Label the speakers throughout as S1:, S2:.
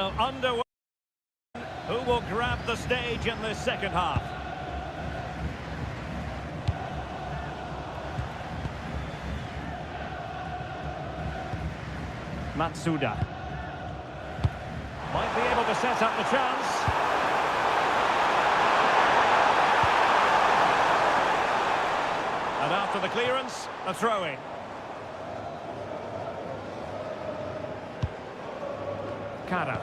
S1: Underway. Who will grab the stage in this second half? Matsuda might be able to set up the chance. And after the clearance, a throw-in. Kara.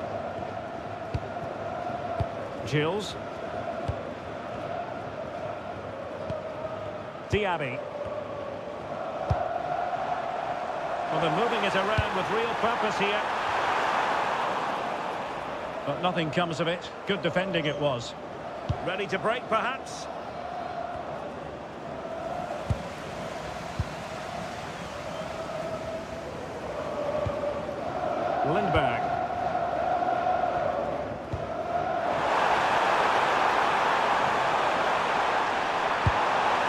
S1: Gilles. Diaby. Well, they're moving it around with real purpose here. But nothing comes of it. Good defending it was. Ready to break, perhaps? Lindberg.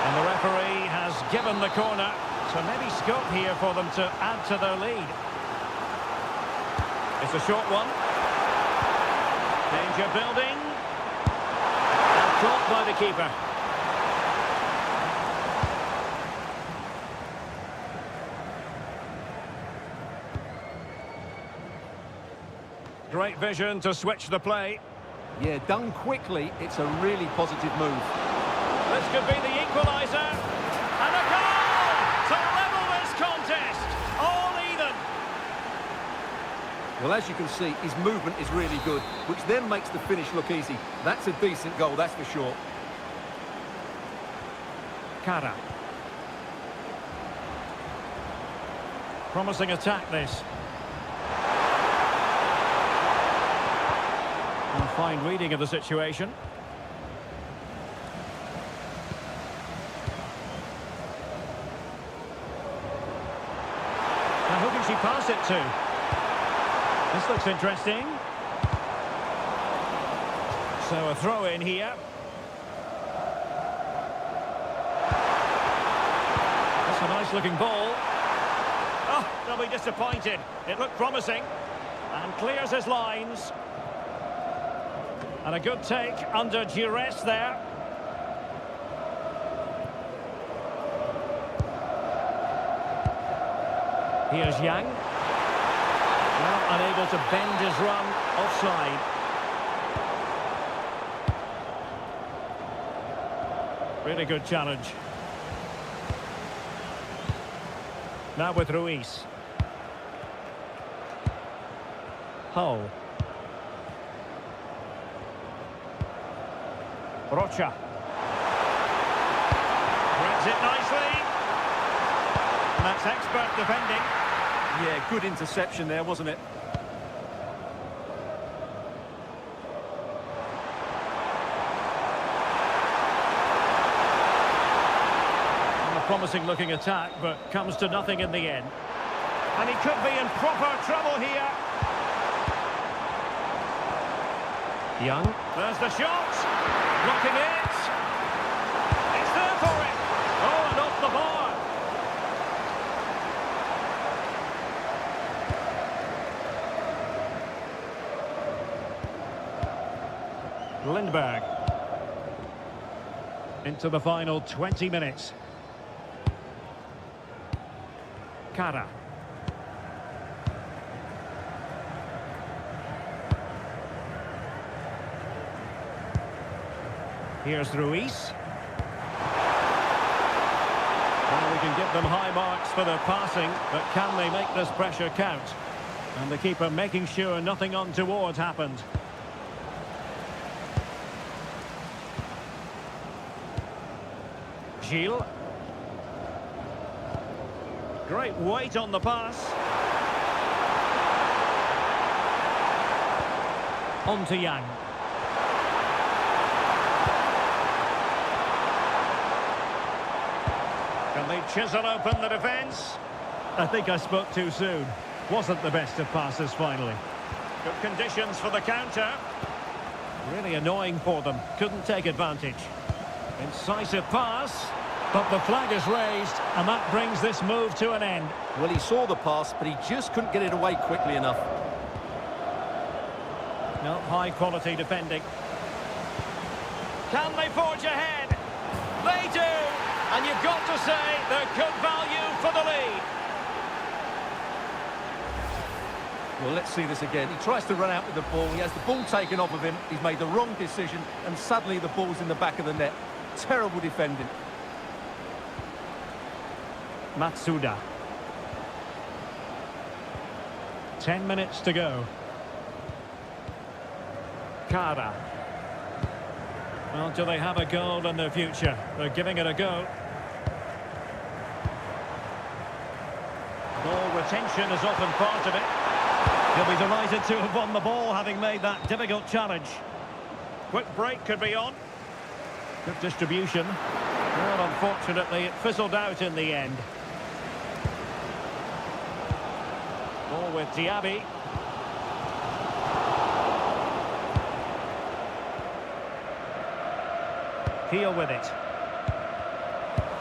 S1: And the referee has given the corner. So maybe scope here for them to add to their lead. It's a short one. Danger building. And caught by the keeper. Great vision to switch the play.
S2: Yeah, done quickly. It's a really positive move.
S1: This could be the equaliser. And a goal to level this contest. All even.
S2: Well, as you can see, his movement is really good, which then makes the finish look easy. That's a decent goal, that's for sure.
S1: Kara. Promising attack, this. And fine reading of the situation. Now, who can she pass it to? This looks interesting. So a throw in here. That's a nice looking ball. Oh, they'll be disappointed. It looked promising. And clears his lines. And a good take under duress there. Here's Yang. Well, unable to bend his run offside. Really good challenge. Now with Ruiz. Hull. Rocha. Reads it nicely. And that's expert defending.
S2: Yeah, good interception there, wasn't it?
S1: A promising looking attack, but comes to nothing in the end. And he could be in proper trouble here. Young. There's the shot. Blocking it. It's there for it. Oh, and off the bar. Lindberg. Into the final 20 minutes. Kara. Here's Ruiz. Well, we can give them high marks for their passing, but can they make this pressure count? And the keeper making sure nothing untoward happened. Gilles. Great weight on the pass. On to Yang. Can they chisel open the defence? I think I spoke too soon. Wasn't the best of passes finally. Good conditions for the counter. Really annoying for them. Couldn't take advantage. Incisive pass. But the flag is raised, and that brings this move to an end.
S2: Well, he saw the pass, but he just couldn't get it away quickly enough.
S1: No, high quality defending. Can they forge ahead? They do! And you've got to say they're good value for the lead.
S2: Well, let's see this again. He tries to run out with the ball. He has the ball taken off of him. He's made the wrong decision, and suddenly the ball's in the back of the net. Terrible defending.
S1: Matsuda. 10 minutes to go. Kara. Well, do they have a goal in their future? They're giving it a go. Ball retention is often part of it. He'll be delighted to have won the ball, having made that difficult challenge. Quick break could be on. Good distribution. Well, unfortunately, it fizzled out in the end. Ball with Diaby. Heel with it.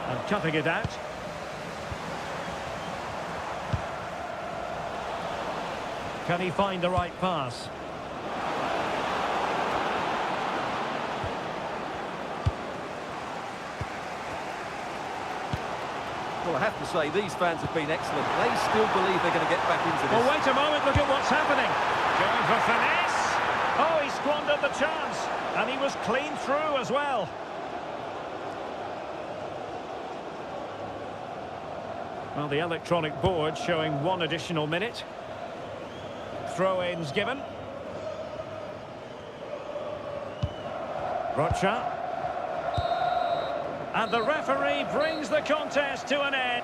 S1: And chuffing it out. Can he find the right pass?
S2: Well, I have to say, these fans have been excellent. They still believe they're going to get back into this.
S1: Well, wait a moment, look at what's happening. Going for finesse. Oh, he squandered the chance. And he was clean through as well. Well, the electronic board showing 1 additional minute. Throw-ins given. Rocha. And the referee brings the contest to an end.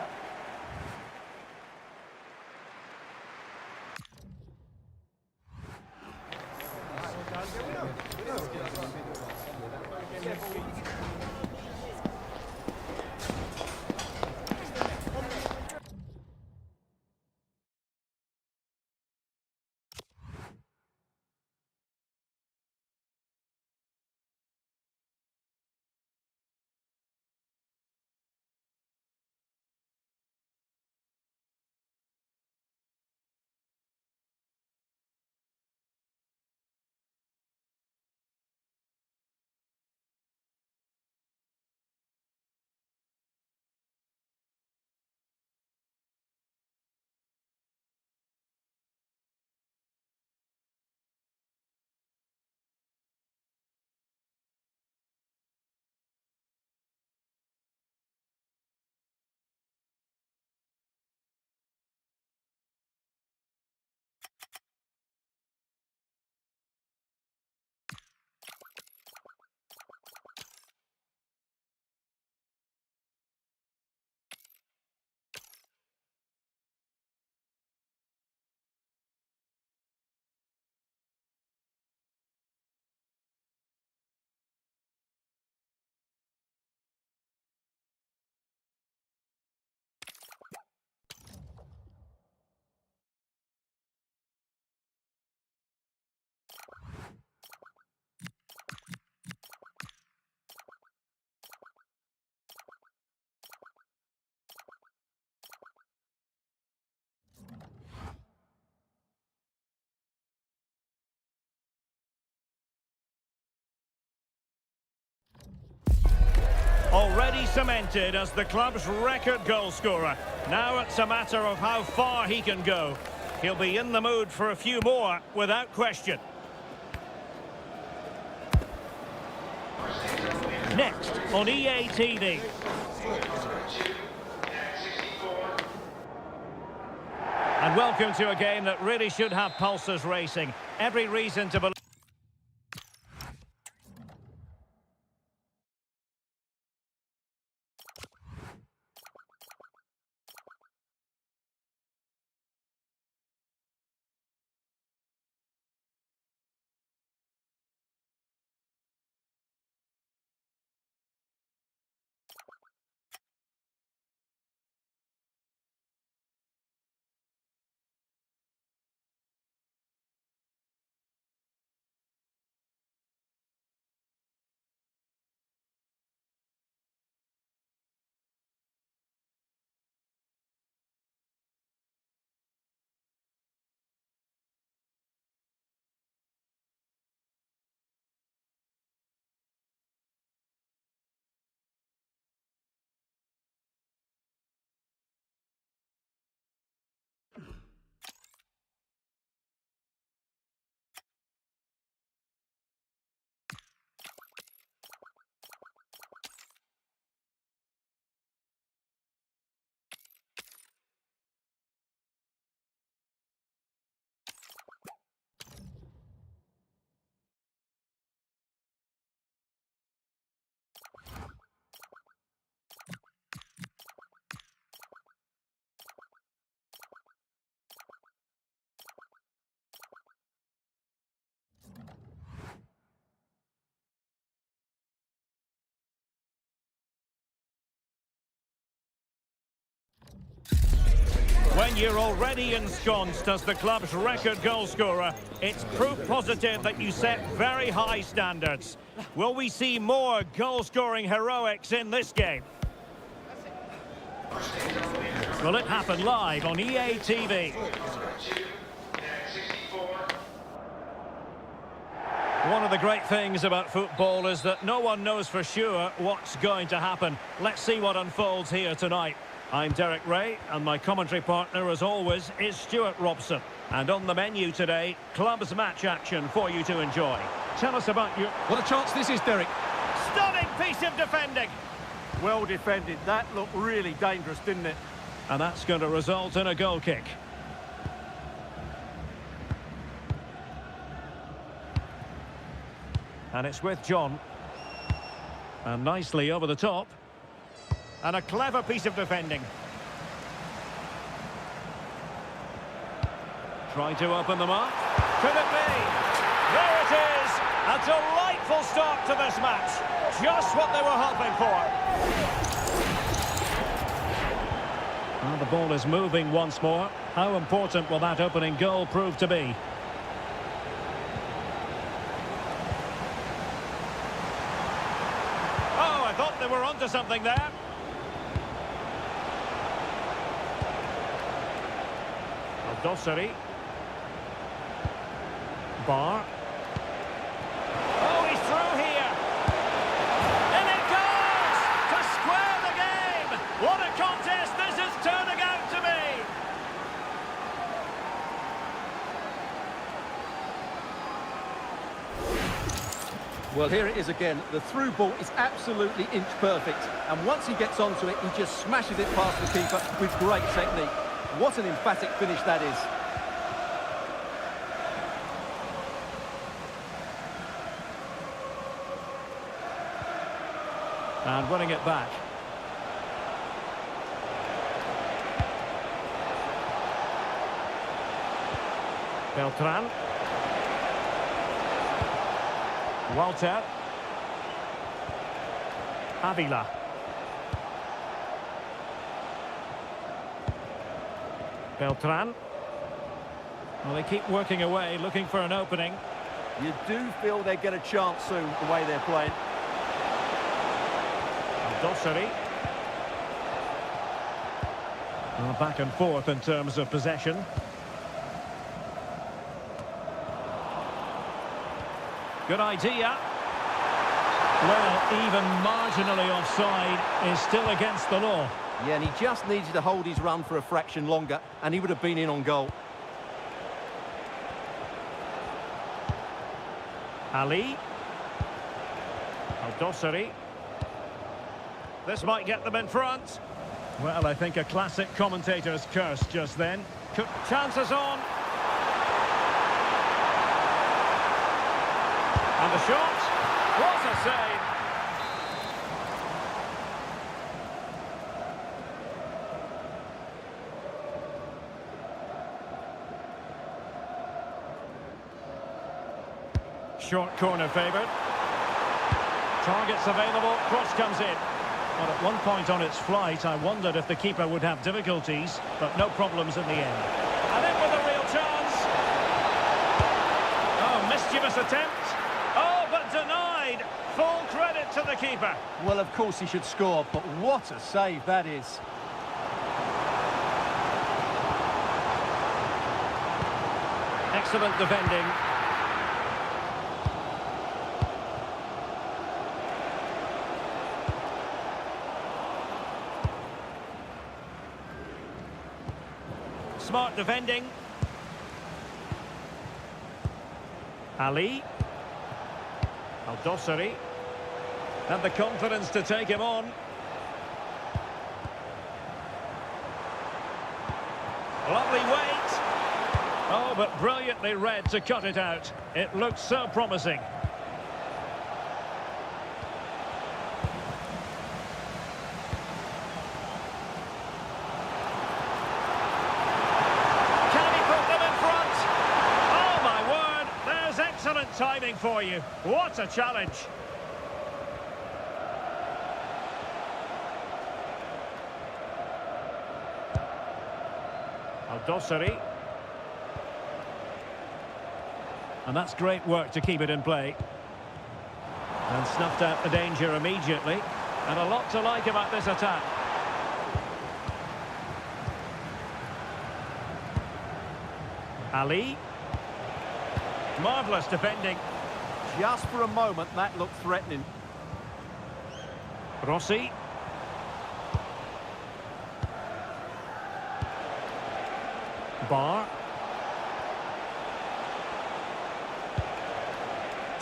S1: Already cemented as the club's record goal scorer. Now it's a matter of how far he can go. He'll be in the mood for a few more, without question. Next on EA TV. And welcome to a game that really should have pulses racing. Every reason to believe. When you're already ensconced as the club's record goal scorer, it's proof positive that you set very high standards. Will we see more goal-scoring heroics in this game? Will it happen live on EA TV? One of the great things about football is that no one knows for sure what's going to happen. Let's see what unfolds here tonight. I'm Derek Ray, and my commentary partner, as always, is Stuart Robson. And on the menu today, clubs match action for you to enjoy. Tell us about your...
S2: What a chance this is, Derek.
S1: Stunning piece of defending!
S2: Well defended. That looked really dangerous, didn't it?
S1: And that's going to result in a goal kick. And it's with John. And nicely over the top. And a clever piece of defending. Trying to open them up. Could it be? There it is! A delightful start to this match. Just what they were hoping for. Well, the ball is moving once more. How important will that opening goal prove to be? Oh, I thought they were onto something there. Dosseri. Bar. Oh, he's through here. And it goes! To square the game! What a contest this is turning out to be!
S2: Well, here it is again. The through ball is absolutely inch perfect. And once he gets onto it, he just smashes it past the keeper with great technique. What an emphatic finish that is.
S1: And winning it back. Beltran. Walter. Avila. Beltran. Well, they keep working away, looking for an opening.
S2: You do feel they get a chance soon, the way they're playing.
S1: Dosseri. Well, back and forth in terms of possession. Good idea. Well, even marginally offside is still against the law.
S2: Yeah, and he just needed to hold his run for a fraction longer, and he would have been in on goal.
S1: Ali. Dosseri. This might get them in front. Well, I think a classic commentator's curse just then. Chances on. And the shot. What a save. Short corner favoured. Targets available. Cross comes in. Well, at one point on its flight, I wondered if the keeper would have difficulties, but no problems in the end. And in with a real chance. Oh, mischievous attempt. Oh, but denied. Full credit to the keeper.
S2: Well, of course he should score, but what a save that is.
S1: Excellent defending. Smart defending. Ali. Dosseri. Had the confidence to take him on. Lovely weight. Oh, but brilliantly read to cut it out. It looked so promising. Timing for you. What a challenge. Al-Dossari. And that's great work to keep it in play. And snuffed out the danger immediately. And a lot to like about this attack. Ali. Marvellous defending.
S2: Just for a moment, that looked threatening.
S1: Rossi. Bar.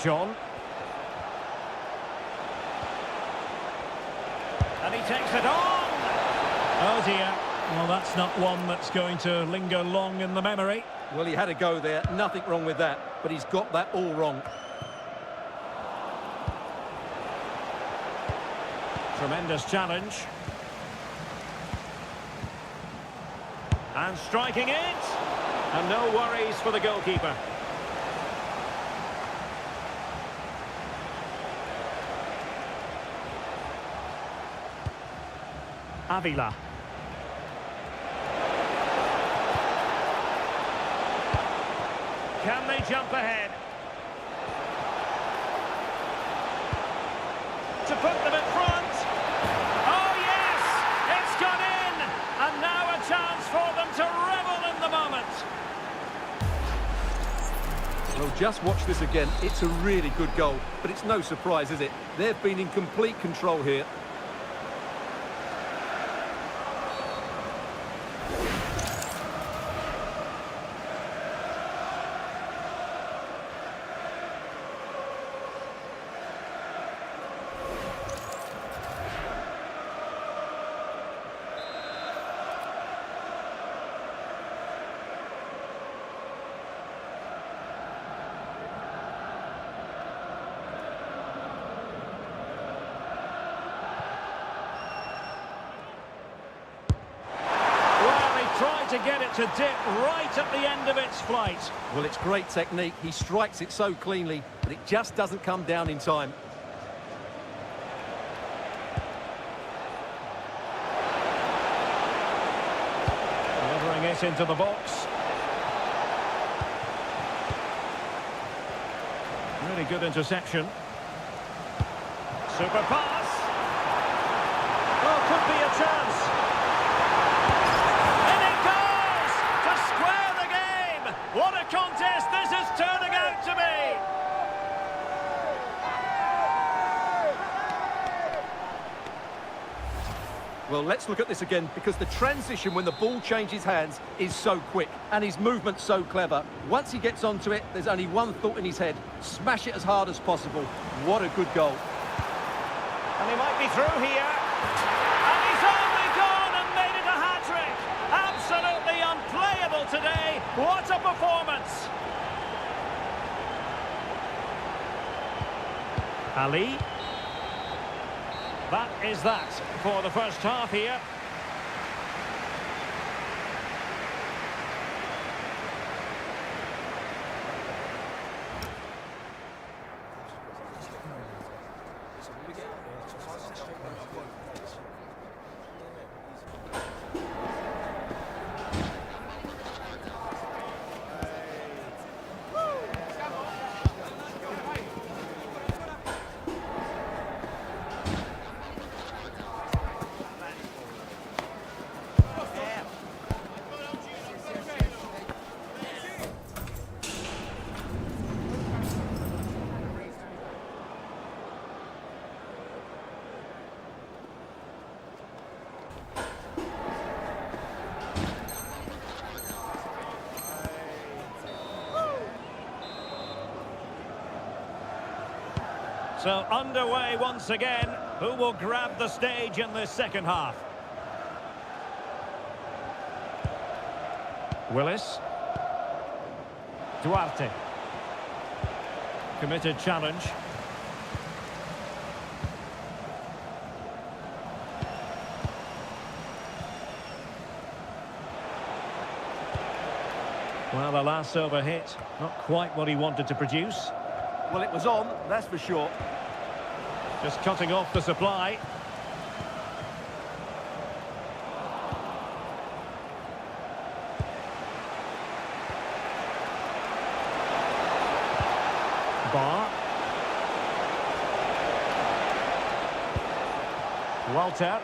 S1: John. And he takes it on! Oh dear. Well, that's not one that's going to linger long in the memory.
S2: Well, he had a go there. Nothing wrong with that. But he's got that all wrong.
S1: Tremendous challenge. And striking it. And no worries for the goalkeeper. Avila. Can they jump ahead? To put them in front. Oh yes! It's gone in! And now a chance for them to revel in the moment.
S2: Well, just watch this again. It's a really good goal. But it's no surprise, is it? They've been in complete control here.
S1: To get it to dip right at the end of its flight.
S2: Well, it's great technique. He strikes it so cleanly, but it just doesn't come down in time.
S1: Delivering it into the box. Really good interception. Super pass. Oh, could be a chance. What a contest this is turning out to be!
S2: Well, let's look at this again, because the transition when the ball changes hands is so quick, and his movement's so clever. Once he gets onto it, there's only one thought in his head: smash it as hard as possible. What a good goal.
S1: And he might be through here. And he's only gone and made it a hat-trick! Absolutely unplayable today. What a performance! Ali. That is that for the first half here. So underway once again. Who will grab the stage in this second half? Willis. Duarte. Committed challenge. Well, the last over hit, not quite what he wanted to produce.
S2: Well, it was on, that's for sure.
S1: Just cutting off the supply. Bar. Walter.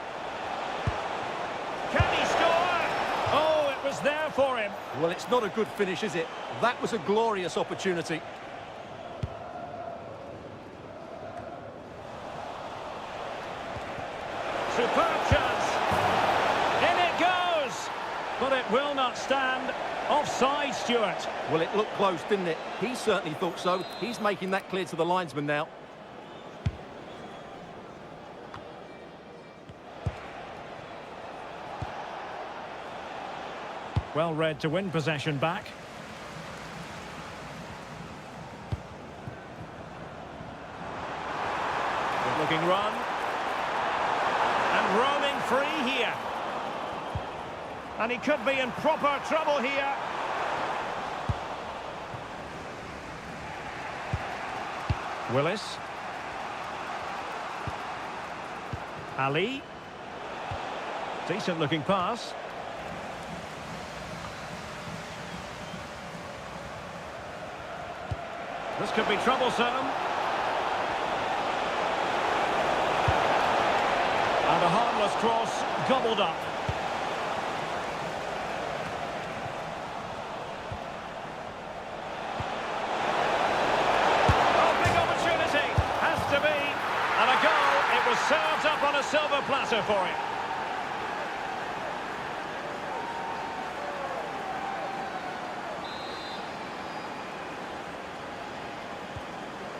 S1: Can he score? Oh, it was there for him.
S2: Well, it's not a good finish, is it? That was a glorious opportunity.
S1: Superb chance. In it goes. But it will not stand. Offside, Stuart.
S2: Well, it looked close, didn't it? He certainly thought so. He's making that clear to the linesman now.
S1: Well read to win possession back. Good looking run. And roaming free here. And he could be in proper trouble here. Willis. Ali. Decent looking pass. This could be troublesome. And a harmless cross gobbled up. Oh, big opportunity. Has to be. And a goal. It was served up on a silver platter for him.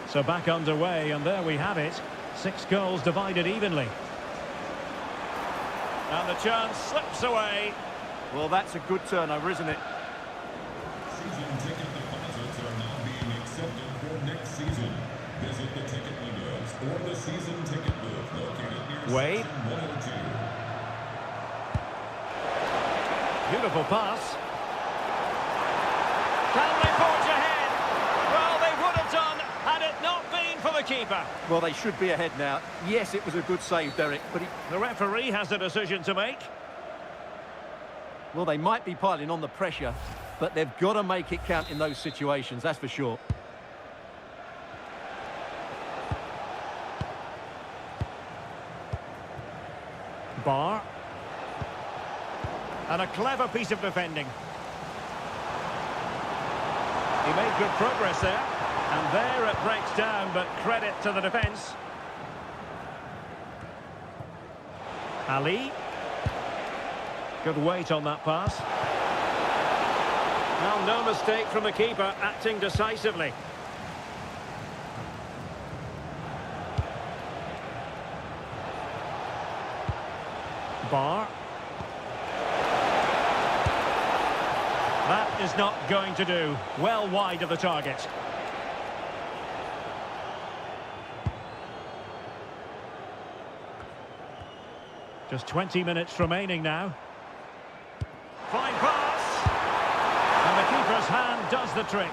S1: So back underway, and there we have it. 6 goals divided evenly. And the chance slips away.
S2: Well, that's a good turnover, isn't it?
S3: Season ticket deposits are now being accepted for next season. Visit the ticket windows or the season ticket booth located near
S1: Wade.
S3: section 102.
S1: Beautiful pass. Can they forge ahead? Well, they would have done had it not been for the keeper.
S2: Well, they should be ahead now. Yes, it was a good save, Derek, but
S1: The referee has a decision to make.
S2: well, they might be piling on the pressure, but they've got to make it count in those situations, that's for sure.
S1: Bar. And a clever piece of defending. He made good progress there. And there it breaks down, but credit to the defence. Ali. Good weight on that pass. Well, no mistake from the keeper, acting decisively. Bar. That is not going to do. Well wide of the target. Just 20 minutes remaining now. Fine pass. And the keeper's hand does the trick.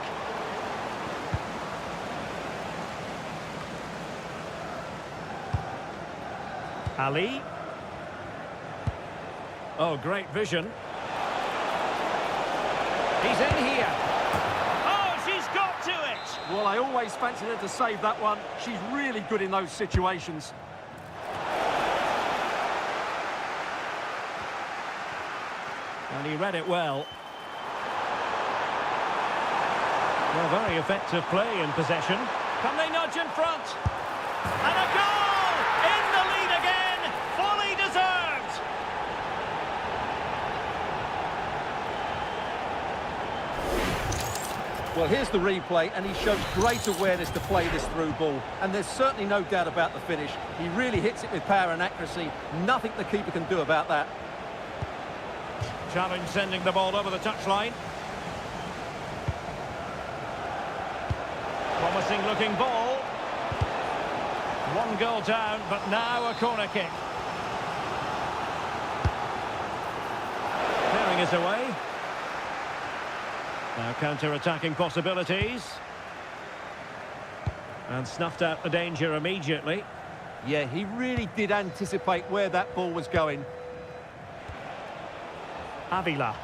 S1: Ali. Oh, great vision. He's in here. Oh, she's got to it.
S2: Well, I always fancied her to save that one. She's really good in those situations.
S1: And he read it well. Well, very effective play in possession. Can they nudge in front? And a goal! In the lead again! Fully deserved!
S2: Well, here's the replay, and he shows great awareness to play this through ball. And there's certainly no doubt about the finish. He really hits it with power and accuracy. Nothing the keeper can do about that.
S1: Challenge sending the ball over the touchline. Promising looking ball. 1 goal down, but now a corner kick. Clearing is away. Now counter-attacking possibilities. And snuffed out the danger immediately.
S2: Yeah, he really did anticipate where that ball was going.
S1: Avila.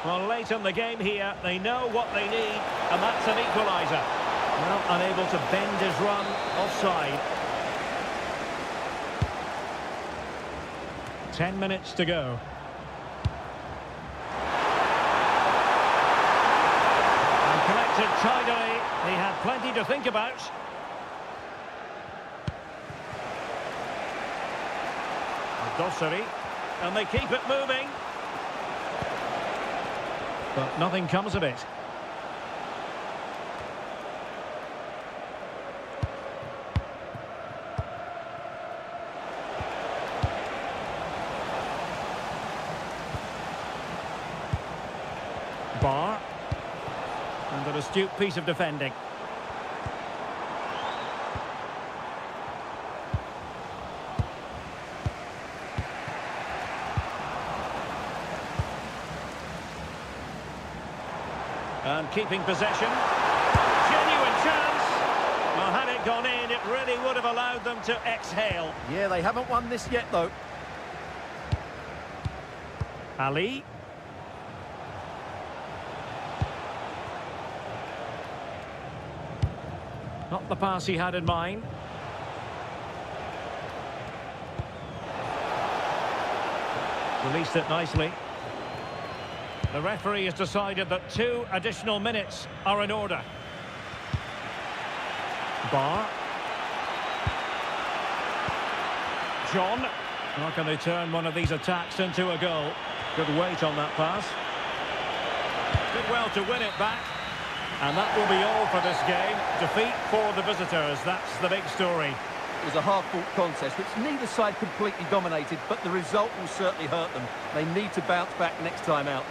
S1: Well, late in the game here, they know what they need, and that's an equaliser. Well, unable to bend his run, offside. 10 minutes to go. And collected tidily. He had plenty to think about. Dosseri, and they keep it moving. But nothing comes of it. Bar. And an astute piece of defending. And keeping possession. Genuine chance. Well, had it gone in, it really would have allowed them to exhale.
S2: Yeah, they haven't won this yet, though.
S1: Ali. Not the pass he had in mind. Released it nicely. The referee has decided that 2 additional minutes are in order. Bar. John. Not going to turn one of these attacks into a goal. Good weight on that pass. Did well to win it back. And that will be all for this game. Defeat for the visitors. That's the big story.
S2: It was a hard-fought contest, which neither side completely dominated, but the result will certainly hurt them. They need to bounce back next time out.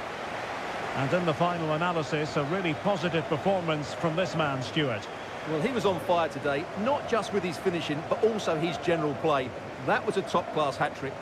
S1: And in the final analysis, a really positive performance from this man, Stuart.
S2: Well, he was on fire today, not just with his finishing, but also his general play. That was a top-class hat-trick.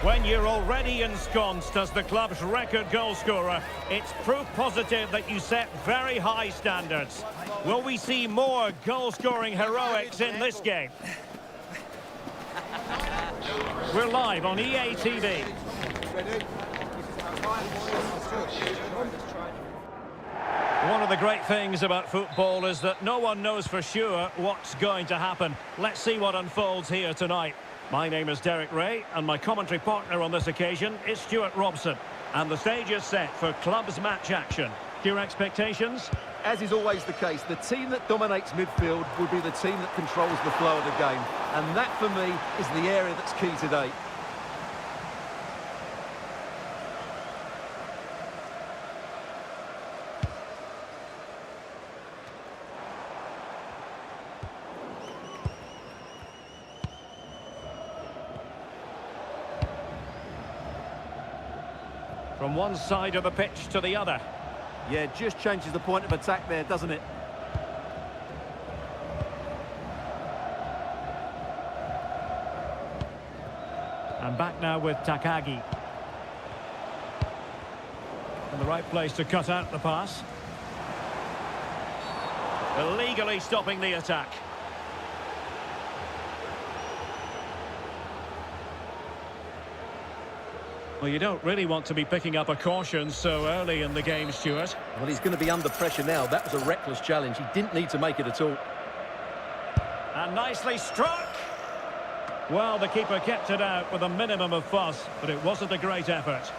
S1: When you're already ensconced as the club's record goal scorer, it's proof positive that you set very high standards. Will we see more goal-scoring heroics in this game? We're live on EA TV. One of the great things about football is that no one knows for sure what's going to happen. Let's see what unfolds here tonight. My name is Derek Ray, and my commentary partner on this occasion is Stuart Robson. And the stage is set for clubs match action. Your expectations?
S2: As is always the case, the team that dominates midfield will be the team that controls the flow of the game. And that, for me, is the area that's key today.
S1: From one side of the pitch to the other.
S2: Yeah, just changes the point of attack there, doesn't it?
S1: And back now with Takagi. In the right place to cut out the pass. Illegally stopping the attack. Well, you don't really want to be picking up a caution so early in the game, Stuart.
S2: Well, he's going to be under pressure now. That was a reckless challenge. He didn't need to make it at all.
S1: And nicely struck. Well, the keeper kept it out with a minimum of fuss, but it wasn't a great effort.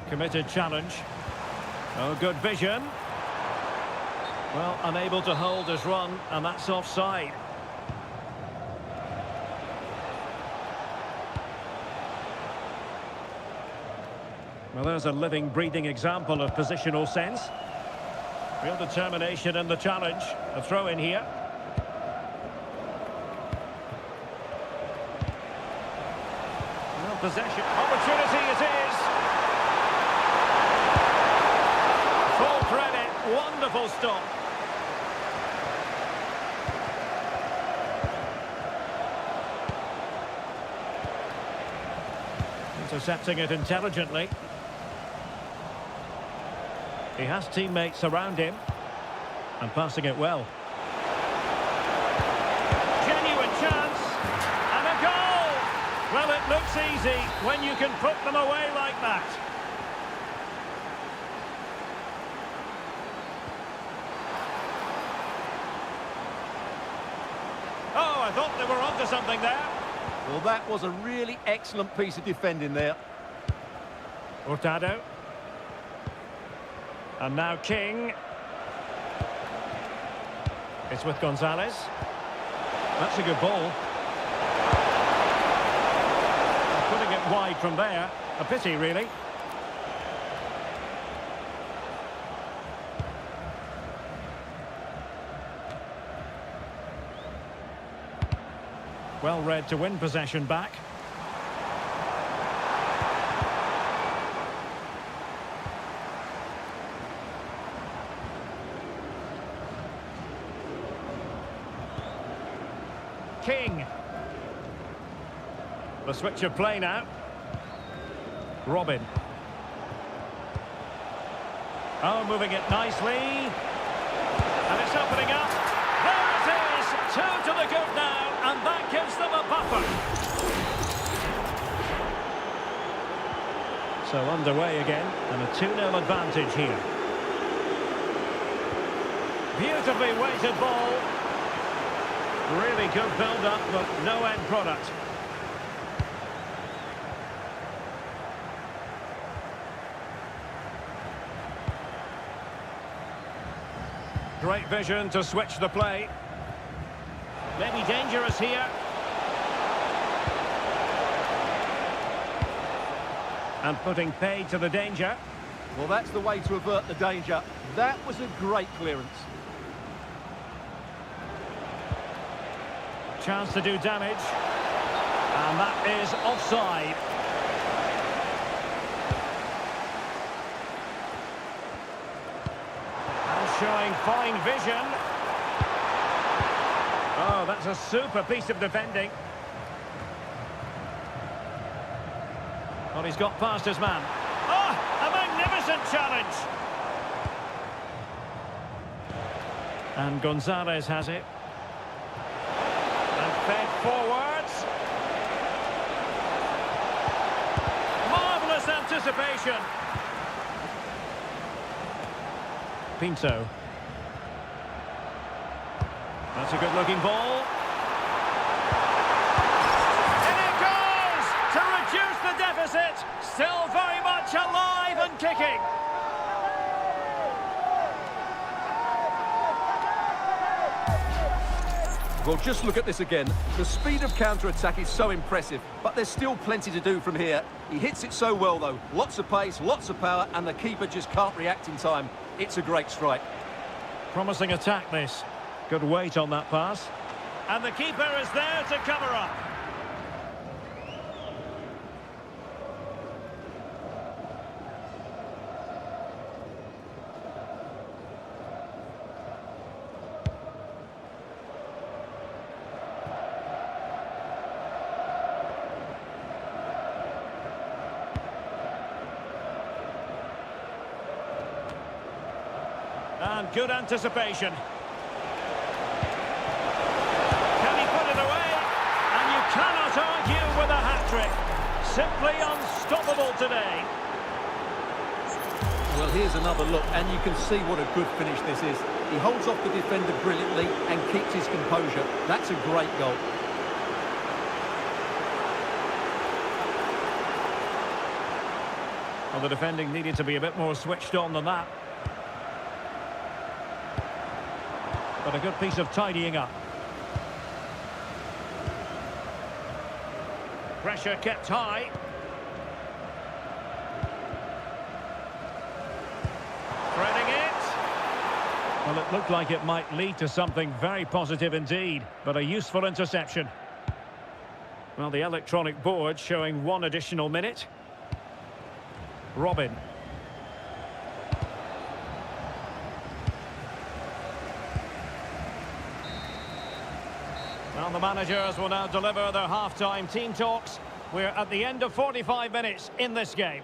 S1: Committed challenge. Oh, good vision. Well, unable to hold his run, and that's offside. Well, there's a living, breathing example of positional sense. Real determination in the challenge. A throw in here. Well, possession. Opportunity it is. Full credit. Wonderful stop. Intercepting it intelligently. He has teammates around him. And passing it well. Genuine chance. And a goal! Well, it looks easy when you can put them away like that. Oh, I thought they were onto something there.
S2: Well, that was a really excellent piece of defending there.
S1: Hurtado. And now King. It's with Gonzalez. That's a good ball. Putting it wide from there. A pity, really. Well read to win possession back. King. The switch of play now. Robin. Oh, moving it nicely. And it's opening up. There it is! 2 to the good now, and that gives them a buffer. So underway again, and a 2-0 advantage here. Beautifully weighted ball. Really good build-up, but no end product. Great vision to switch the play. Maybe dangerous here. And putting paid to the danger.
S2: Well, that's the way to avert the danger. That was a great clearance.
S1: Chance to do damage. And that is offside. And showing fine vision. Oh, that's a super piece of defending. Well, he's got past his man. Oh, a magnificent challenge. And Gonzalez has it. And fed forwards. Marvellous anticipation. Pinto. That's a good-looking ball. In it goes! To reduce the deficit. Still very much alive and kicking.
S2: Well, just look at this again. The speed of counter-attack is so impressive, but there's still plenty to do from here. He hits it so well, though. Lots of pace, lots of power, and the keeper just can't react in time. It's a great strike.
S1: Promising attack, this. Good weight on that pass. And the keeper is there to cover up. And good anticipation. Can he put it away? And you cannot argue with a hat-trick. Simply unstoppable today.
S2: Well, here's another look, and you can see what a good finish this is. He holds off the defender brilliantly and keeps his composure. That's a great goal.
S1: Well, the defending needed to be a bit more switched on than that. But a good piece of tidying up. Pressure kept high. Threading it. Well, it looked like it might lead to something very positive indeed, but a useful interception. Well, the electronic board showing 1 additional minute. Robin. Well, the managers will now deliver their half-time team talks. We're at the end of 45 minutes in this game.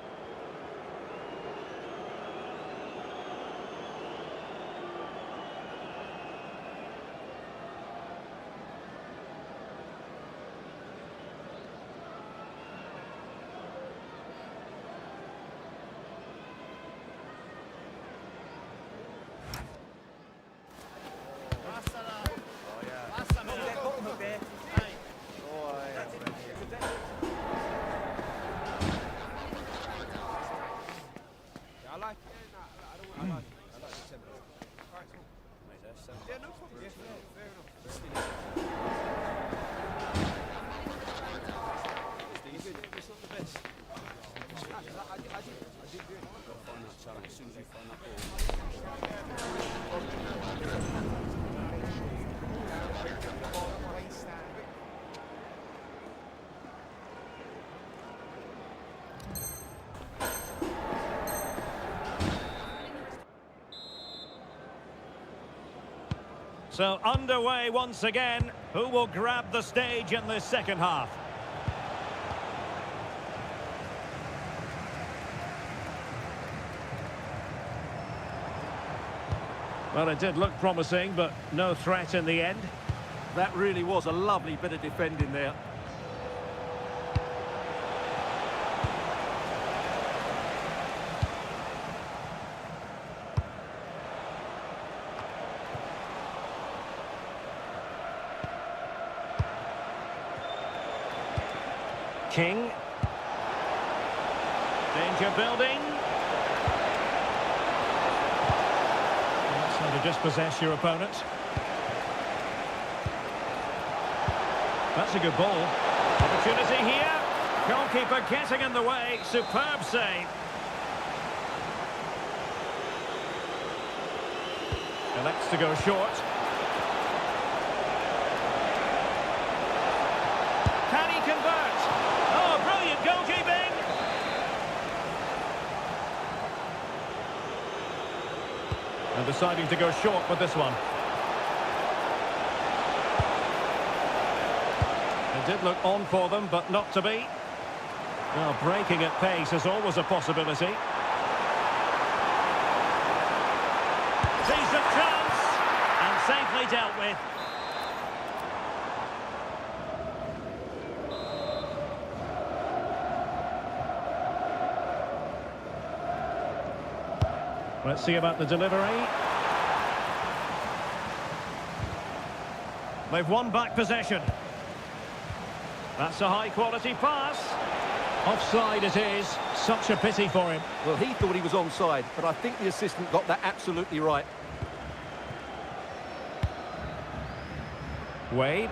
S1: So underway once again. Who will grab the stage in this second half? Well, it did look promising, but no threat in the end.
S2: That really was a lovely bit of defending there.
S1: King. Danger building. That's how to dispossess your opponent. That's a good ball. Opportunity here. Goalkeeper getting in the way. Superb save. Elects to go short. Can he convert? deciding to go short with this one. It did look on for them, but not to be. Well, breaking at pace is always a possibility. Decent chance, and safely dealt with. Let's see about the delivery. They've won back possession. That's a high-quality pass. Offside it is. Such a pity for him.
S2: Well, he thought he was onside, but I think the assistant got that absolutely right.
S1: Wade.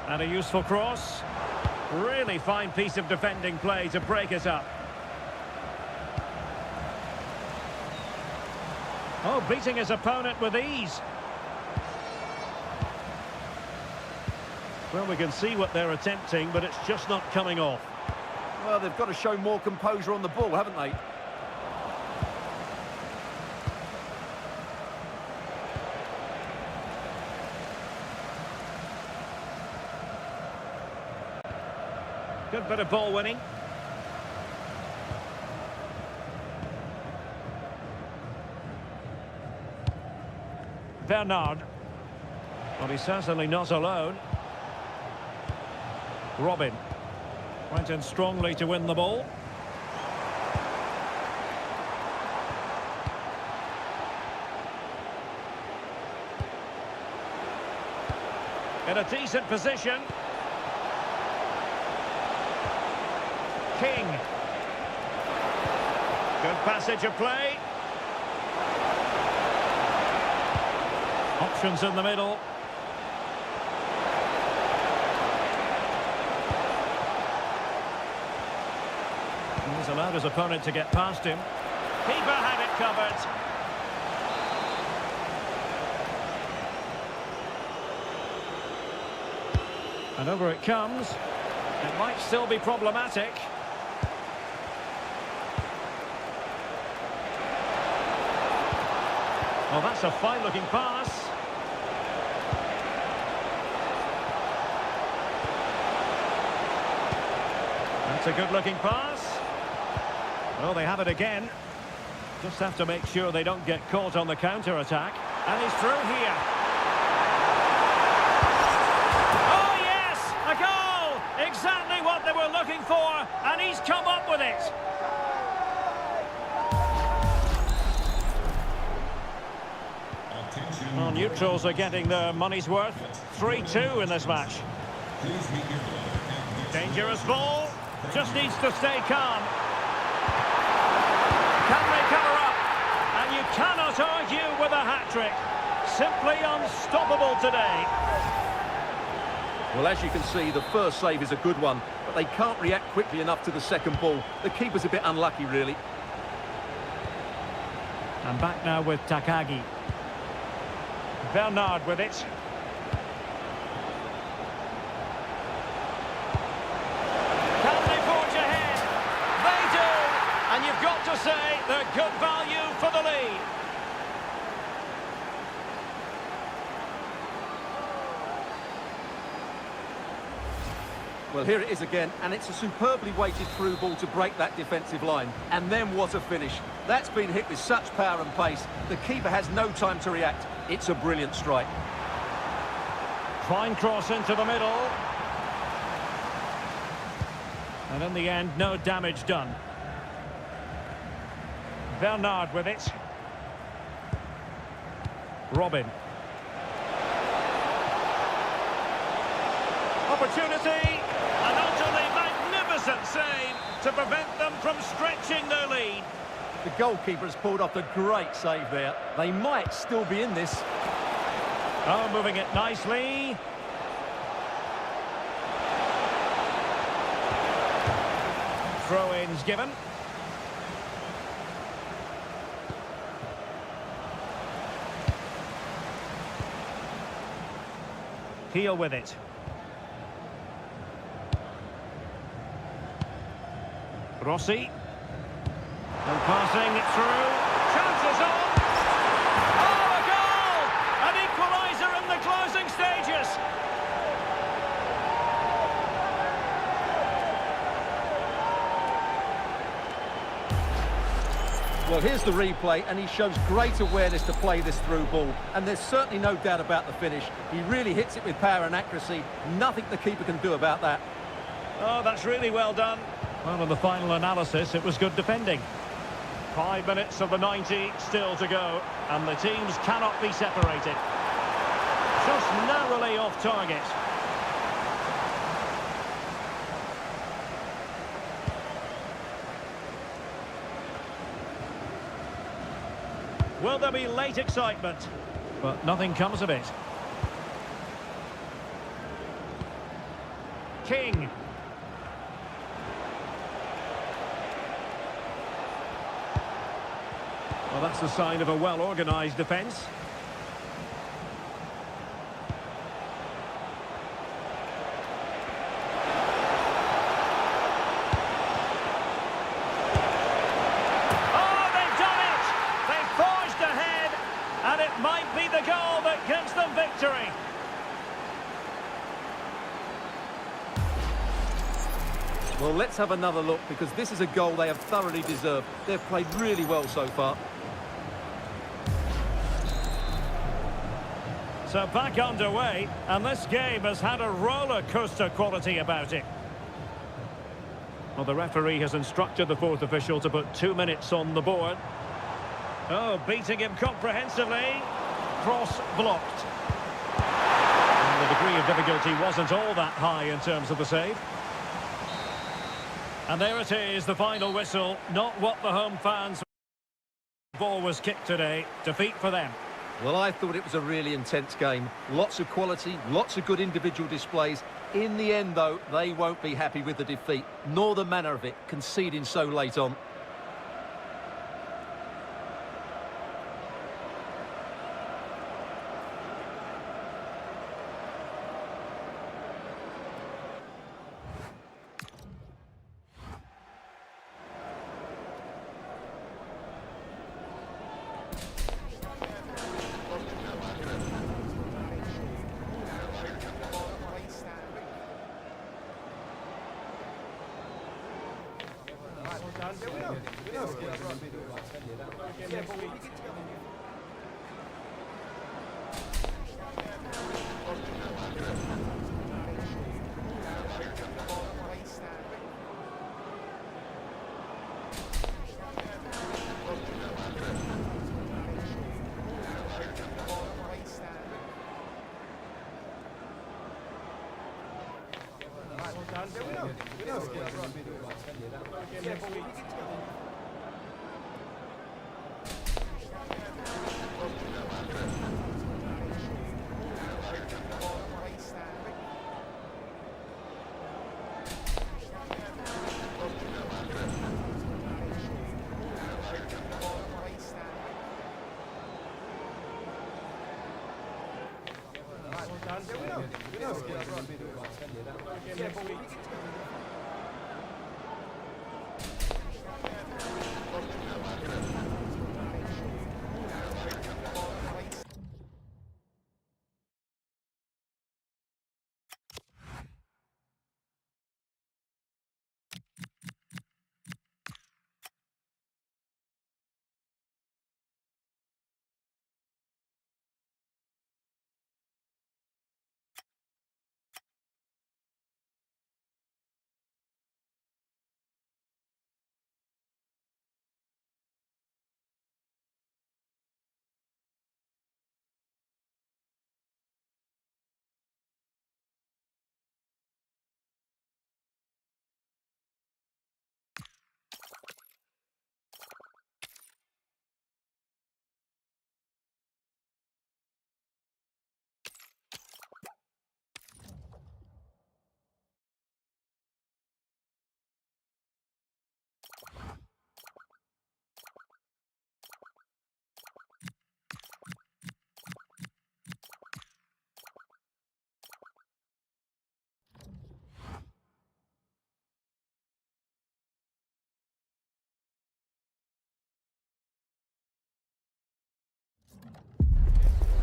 S1: And a useful cross. Really fine piece of defending play to break it up. Oh, beating his opponent with ease. Well, we can see what they're attempting, but it's just not coming off.
S2: Well, they've got to show more composure on the ball, haven't they?
S1: Good bit of ball winning. Bernard. Well, he's certainly not alone. Robin. Went in strongly to win the ball. In a decent position. King. Good passage of play. Options in the middle. He's allowed his opponent to get past him. Keeper had it covered. And over it comes. It might still be problematic. Oh, that's a fine-looking pass. That's a good-looking pass. Well, they have it again. Just have to make sure they don't get caught on the counter-attack. And he's through here. Oh, yes! A goal! Exactly what they were looking for, and he's come up with it. Well, neutrals are getting their money's worth. 3-2 in this match. Dangerous ball. Just needs to stay calm. Can they cover up? And you cannot argue with a hat-trick. Simply unstoppable today.
S2: Well, as you can see, the first save is a good one, but they can't react quickly enough to the second ball. The keeper's a bit unlucky, really.
S1: And back now with Takagi. Bernard with it. Can they forge ahead? They do! And you've got to say they're good value for the lead.
S2: Well, here it is again, and it's a superbly weighted through ball to break that defensive line. And then what a finish. That's been hit with such power and pace. The keeper has no time to react. It's a brilliant strike.
S1: Fine cross into the middle. And in the end, no damage done. Bernard with it. Robin. Opportunity. An utterly magnificent save to prevent them from stretching their lead.
S2: The goalkeeper has pulled off a great save there. They might still be in this.
S1: Oh, moving it nicely. Throw-ins given. Heel with it. Rossi. And passing it through. Chances on.
S2: Well, here's the replay, and he shows great awareness to play this through ball. And there's certainly no doubt about the finish. He really hits it with power and accuracy. Nothing the keeper can do about that.
S1: Oh, that's really well done. Well, in the final analysis, it was good defending. 5 minutes of the 90 still to go, and the teams cannot be separated. Just narrowly off target. Will there be late excitement? But nothing comes of it. King. Well, that's the sign of a well-organised defence. Oh, they've done it! They've forged ahead, and it might be the goal that gives them victory.
S2: Well, let's have another look, because this is a goal they have thoroughly deserved. They've played really well so far.
S1: So back underway, and this game has had a roller coaster quality about it. Well, the referee has instructed the fourth official to put 2 minutes on the board. Oh, beating him comprehensively. Cross blocked. And the degree of difficulty wasn't all that high in terms of the save. And there it is, the final whistle. Not what the home fans... The ball was kicked today. Defeat for them.
S2: Well, I thought it was a really intense game. Lots of quality, lots of good individual displays. In the end, though, they won't be happy with the defeat, nor the manner of it, conceding so late on.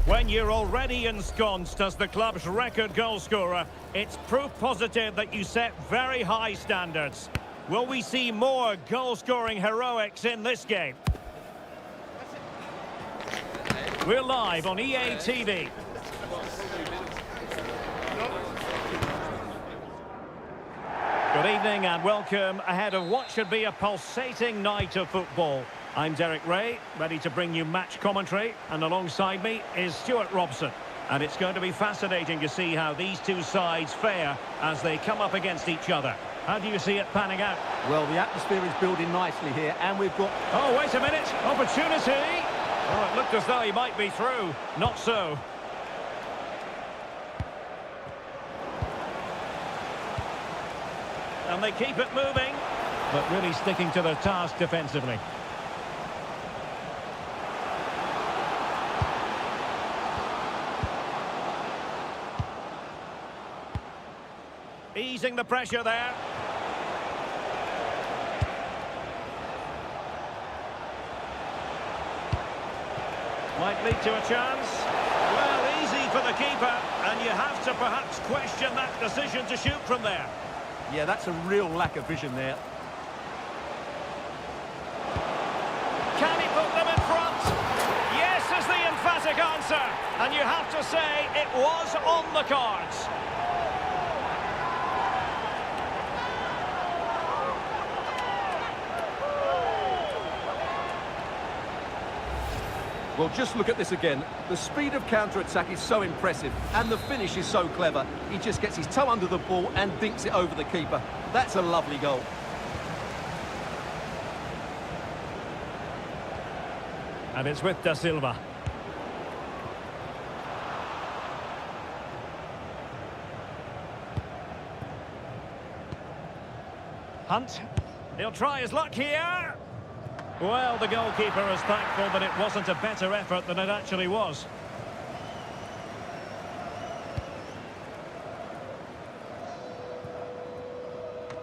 S1: When you're already ensconced as the club's record goal scorer, it's proof positive that you set very high standards. Will we see more goal-scoring heroics in this game? We're live on EA TV. Good evening and welcome ahead of what should be a pulsating night of football. I'm Derek Ray, ready to bring you match commentary, and alongside me is Stuart Robson. And it's going to be fascinating to see how these two sides fare as they come up against each other. How do you see it panning out?
S2: Well, the atmosphere is building nicely here, and we've got...
S1: Oh, wait a minute. Opportunity. Oh, it looked as though he might be through. Not so. And they keep it moving, but really sticking to their task defensively. Easing the pressure there. Might lead to a chance. Well, easy for the keeper, and you have to perhaps question that decision to shoot from there.
S2: Yeah, that's a real lack of vision there.
S1: Can he put them in front? Yes is the emphatic answer. And you have to say it was on the cards.
S2: Well, just look at this again. The speed of counter-attack is so impressive, and the finish is so clever. He just gets his toe under the ball and dinks it over the keeper. That's a lovely goal.
S1: And it's with Da Silva. Hunt. He'll try his luck here. Well, the goalkeeper is thankful that it wasn't a better effort than it actually was.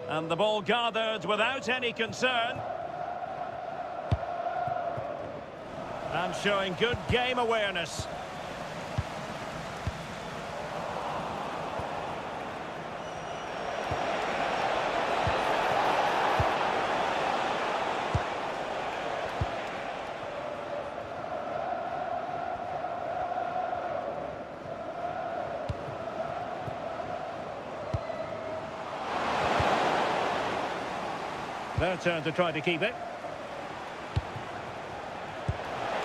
S1: And the ball gathered without any concern. And showing good game awareness. Their turn to try to keep it.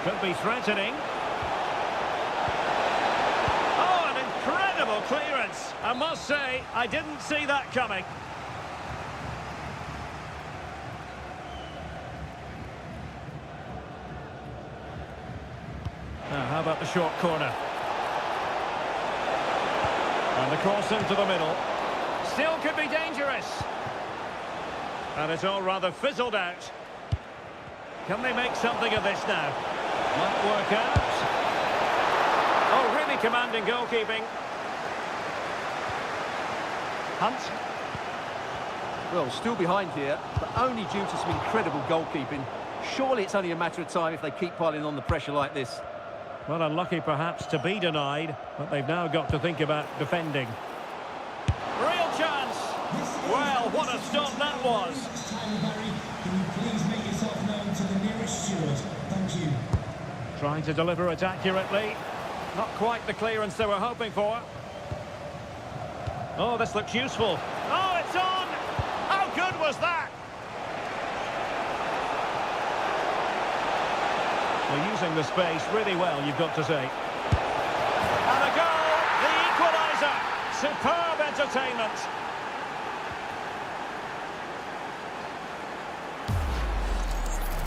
S1: Could be threatening. Oh, an incredible clearance. I must say, I didn't see that coming. Now, how about the short corner? And the cross into the middle. Still could be dangerous. And it's all rather fizzled out. Can they make something of this now? Might work out. Oh, really commanding goalkeeping. Hunt.
S2: Well, still behind here, but only due to some incredible goalkeeping. Surely it's only a matter of time if they keep piling on the pressure like this.
S1: Well, unlucky perhaps to be denied, but they've now got to think about defending. Real chance. Well, what a stop that was.
S4: Can you please make yourself known to the nearest steward? Thank you.
S1: Trying to deliver it accurately. Not quite the clearance they were hoping for. Oh, this looks useful. Oh, it's on! How good was that? They're using the space really well, you've got to say. And a goal, the equaliser. Superb entertainment.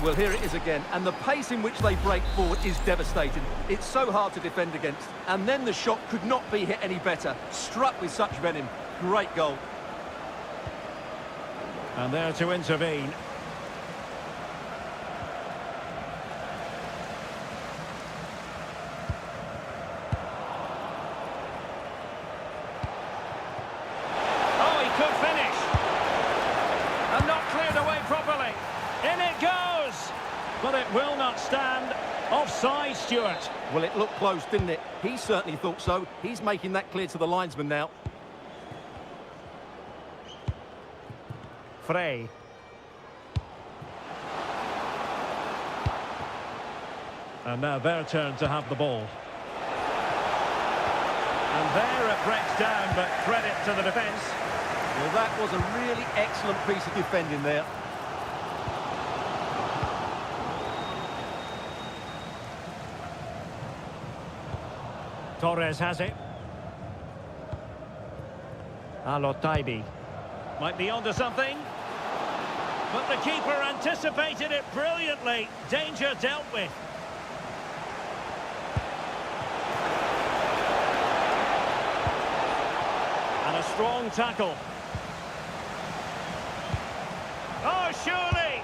S2: Well, here it is again, and the pace in which they break forward is devastating. It's so hard to defend against. And then the shot could not be hit any better. Struck with such venom. Great goal.
S1: And there to intervene. Oh, he could finish. And not cleared away properly. In it goes. But it will not stand. Offside, Stuart.
S2: Well, it looked close, didn't it? He certainly thought so. He's making that clear to the linesman now.
S1: Frey. And now their turn to have the ball. And there it breaks down, but credit to the defence.
S2: Well, that was a really excellent piece of defending there.
S1: Torres has it. Alotaibi. Might be onto something. But the keeper anticipated it brilliantly. Danger dealt with. And a strong tackle. Oh, surely!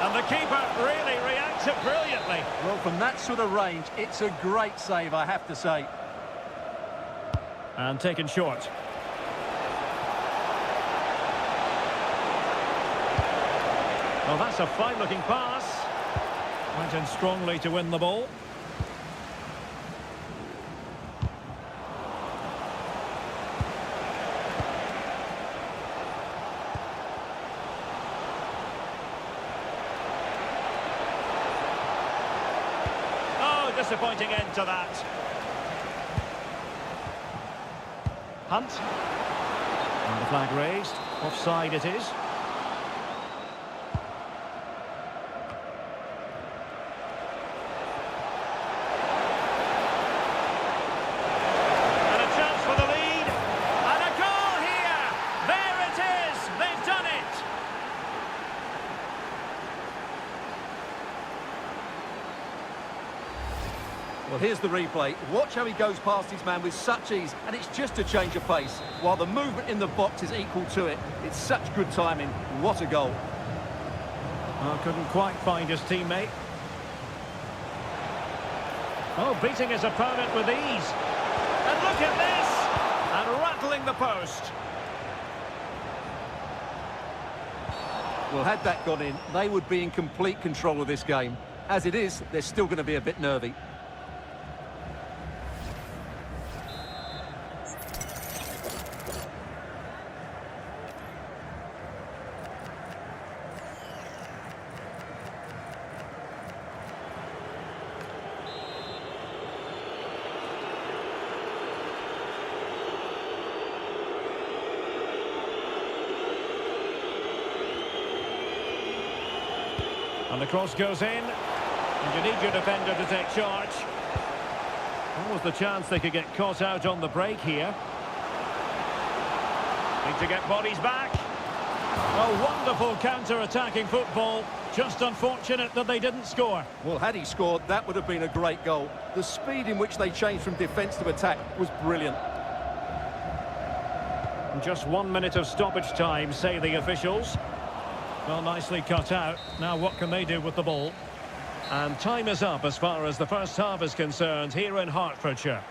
S1: And the keeper really reacts it brilliantly.
S2: Well, from that sort of range, it's a great save, I have to say.
S1: And taken short. Well, that's a fine-looking pass. Went in strongly to win the ball. Oh, disappointing end to that. Hunt. And the flag raised. Offside it is.
S2: Well, here's the replay. Watch how he goes past his man with such ease, and it's just a change of pace, while the movement in the box is equal to it. It's such good timing. What a goal.
S1: Well, couldn't quite find his teammate. Oh, beating his opponent with ease. And look at this! And rattling the post.
S2: Well, had that gone in, they would be in complete control of this game. As it is, they're still going to be a bit nervy.
S1: And the cross goes in, and you need your defender to take charge. What was the chance they could get caught out on the break here? Need to get bodies back. A wonderful counter-attacking football. Just unfortunate that they didn't score.
S2: Well, had he scored, that would have been a great goal. The speed in which they changed from defence to attack was brilliant.
S1: And just 1 minute of stoppage time, say the officials. Well, nicely cut out. Now what can they do with the ball? And time is up as far as the first half is concerned here in Hertfordshire.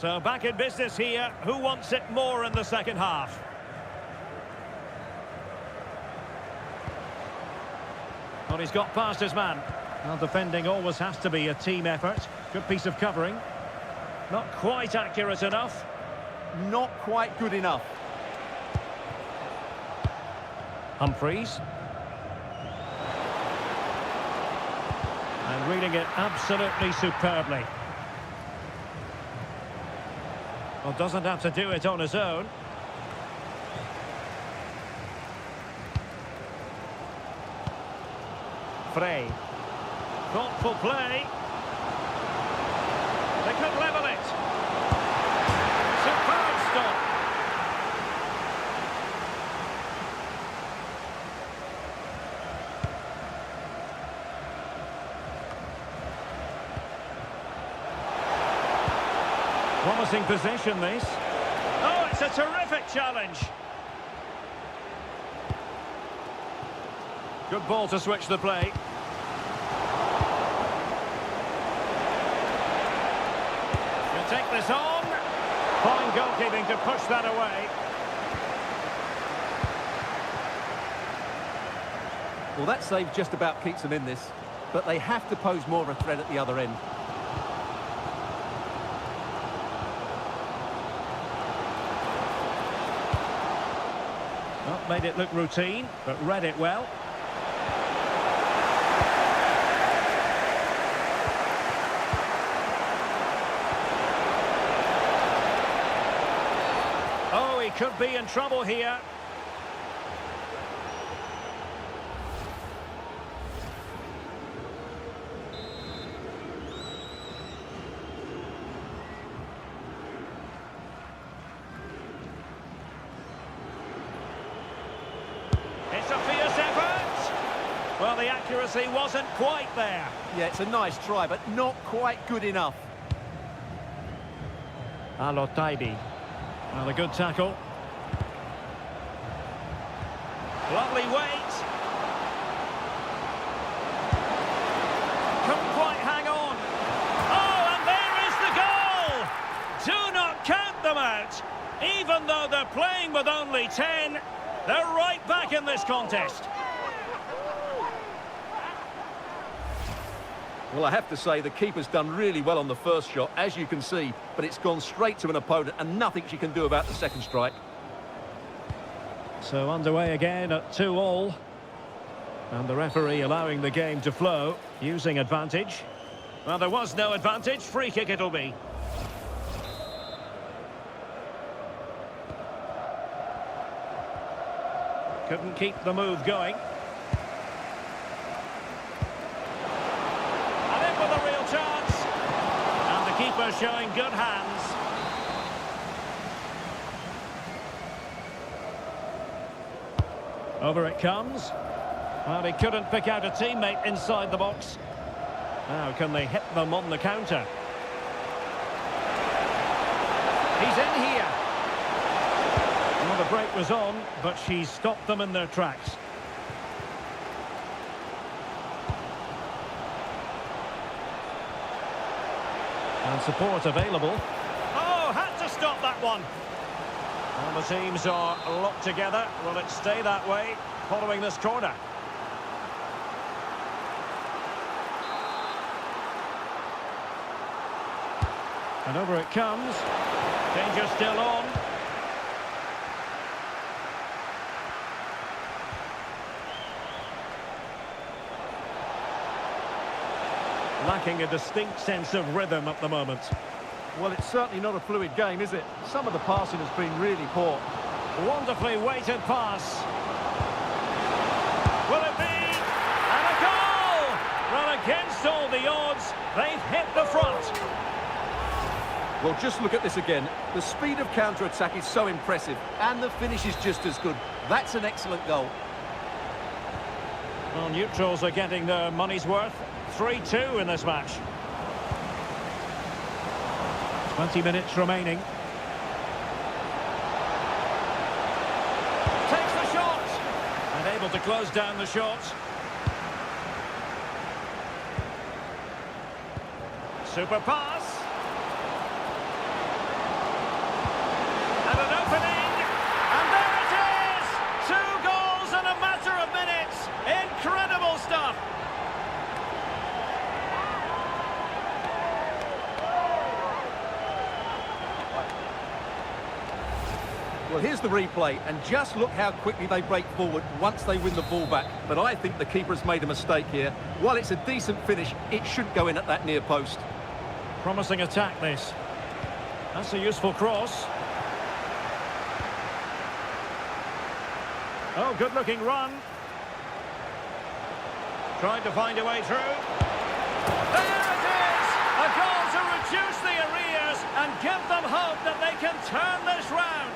S1: So back in business here. Who wants it more in the second half? Well, he's got past his man. Well, defending always has to be a team effort. Good piece of covering. Not quite accurate enough.
S2: Not quite good enough.
S1: Humphreys. And reading it absolutely superbly. Well, doesn't have to do it on his own. Frey. Thoughtful play. They could level it. Superb stop. Promising position, this. Oh, it's a terrific challenge. Good ball to switch the play. He'll take this on. Fine goalkeeping to push that away.
S2: Well, that save just about keeps them in this, but they have to pose more of a threat at the other end.
S1: Not made it look routine, but read it well. Oh, he could be in trouble here. It's a fierce effort. Well, the accuracy wasn't quite there.
S2: Yeah, it's a nice try, but not quite good enough.
S1: Alotaibi. Well, a good tackle. Lovely weight. Couldn't quite hang on. Oh, and there is the goal! Do not count them out. Even though they're playing with only 10, they're right back in this contest.
S2: Well, I have to say, the keeper's done really well on the first shot, as you can see, but it's gone straight to an opponent and nothing she can do about the second strike.
S1: So underway again at 2-2. And the referee allowing the game to flow, using advantage. Well, there was no advantage, free kick it'll be. Couldn't keep the move going. And in with a real chance. And the keeper showing good hands. Over it comes. Well, he couldn't pick out a teammate inside the box. Now, can they hit them on the counter? He's in here. Well, the break was on, but she stopped them in their tracks. And support available. Oh, had to stop that one. And the teams are locked together. Will it stay that way following this corner? And over it comes. Danger still on. Lacking a distinct sense of rhythm at the moment.
S2: Well, it's certainly not a fluid game, is it? Some of the passing has been really poor.
S1: Wonderfully weighted pass. Will it be? And a goal! Well, against all the odds, they've hit the front.
S2: Well, just look at this again. The speed of counter-attack is so impressive, and the finish is just as good. That's an excellent goal.
S1: Well, neutrals are getting their money's worth. 3-2 in this match. 20 minutes remaining. Takes the shot! And able to close down the shot. Super pass. And an opening. And there it is! 2 goals in a matter of minutes. Incredible stuff.
S2: Well, here's the replay, and just look how quickly they break forward once they win the ball back. But I think the keeper has made a mistake here. While it's a decent finish, it shouldn't go in at that near post.
S1: Promising attack, this. That's a useful cross. Oh, good-looking run. Trying to find a way through. There it is! A goal to reduce the arrears and give them hope that they can turn this round.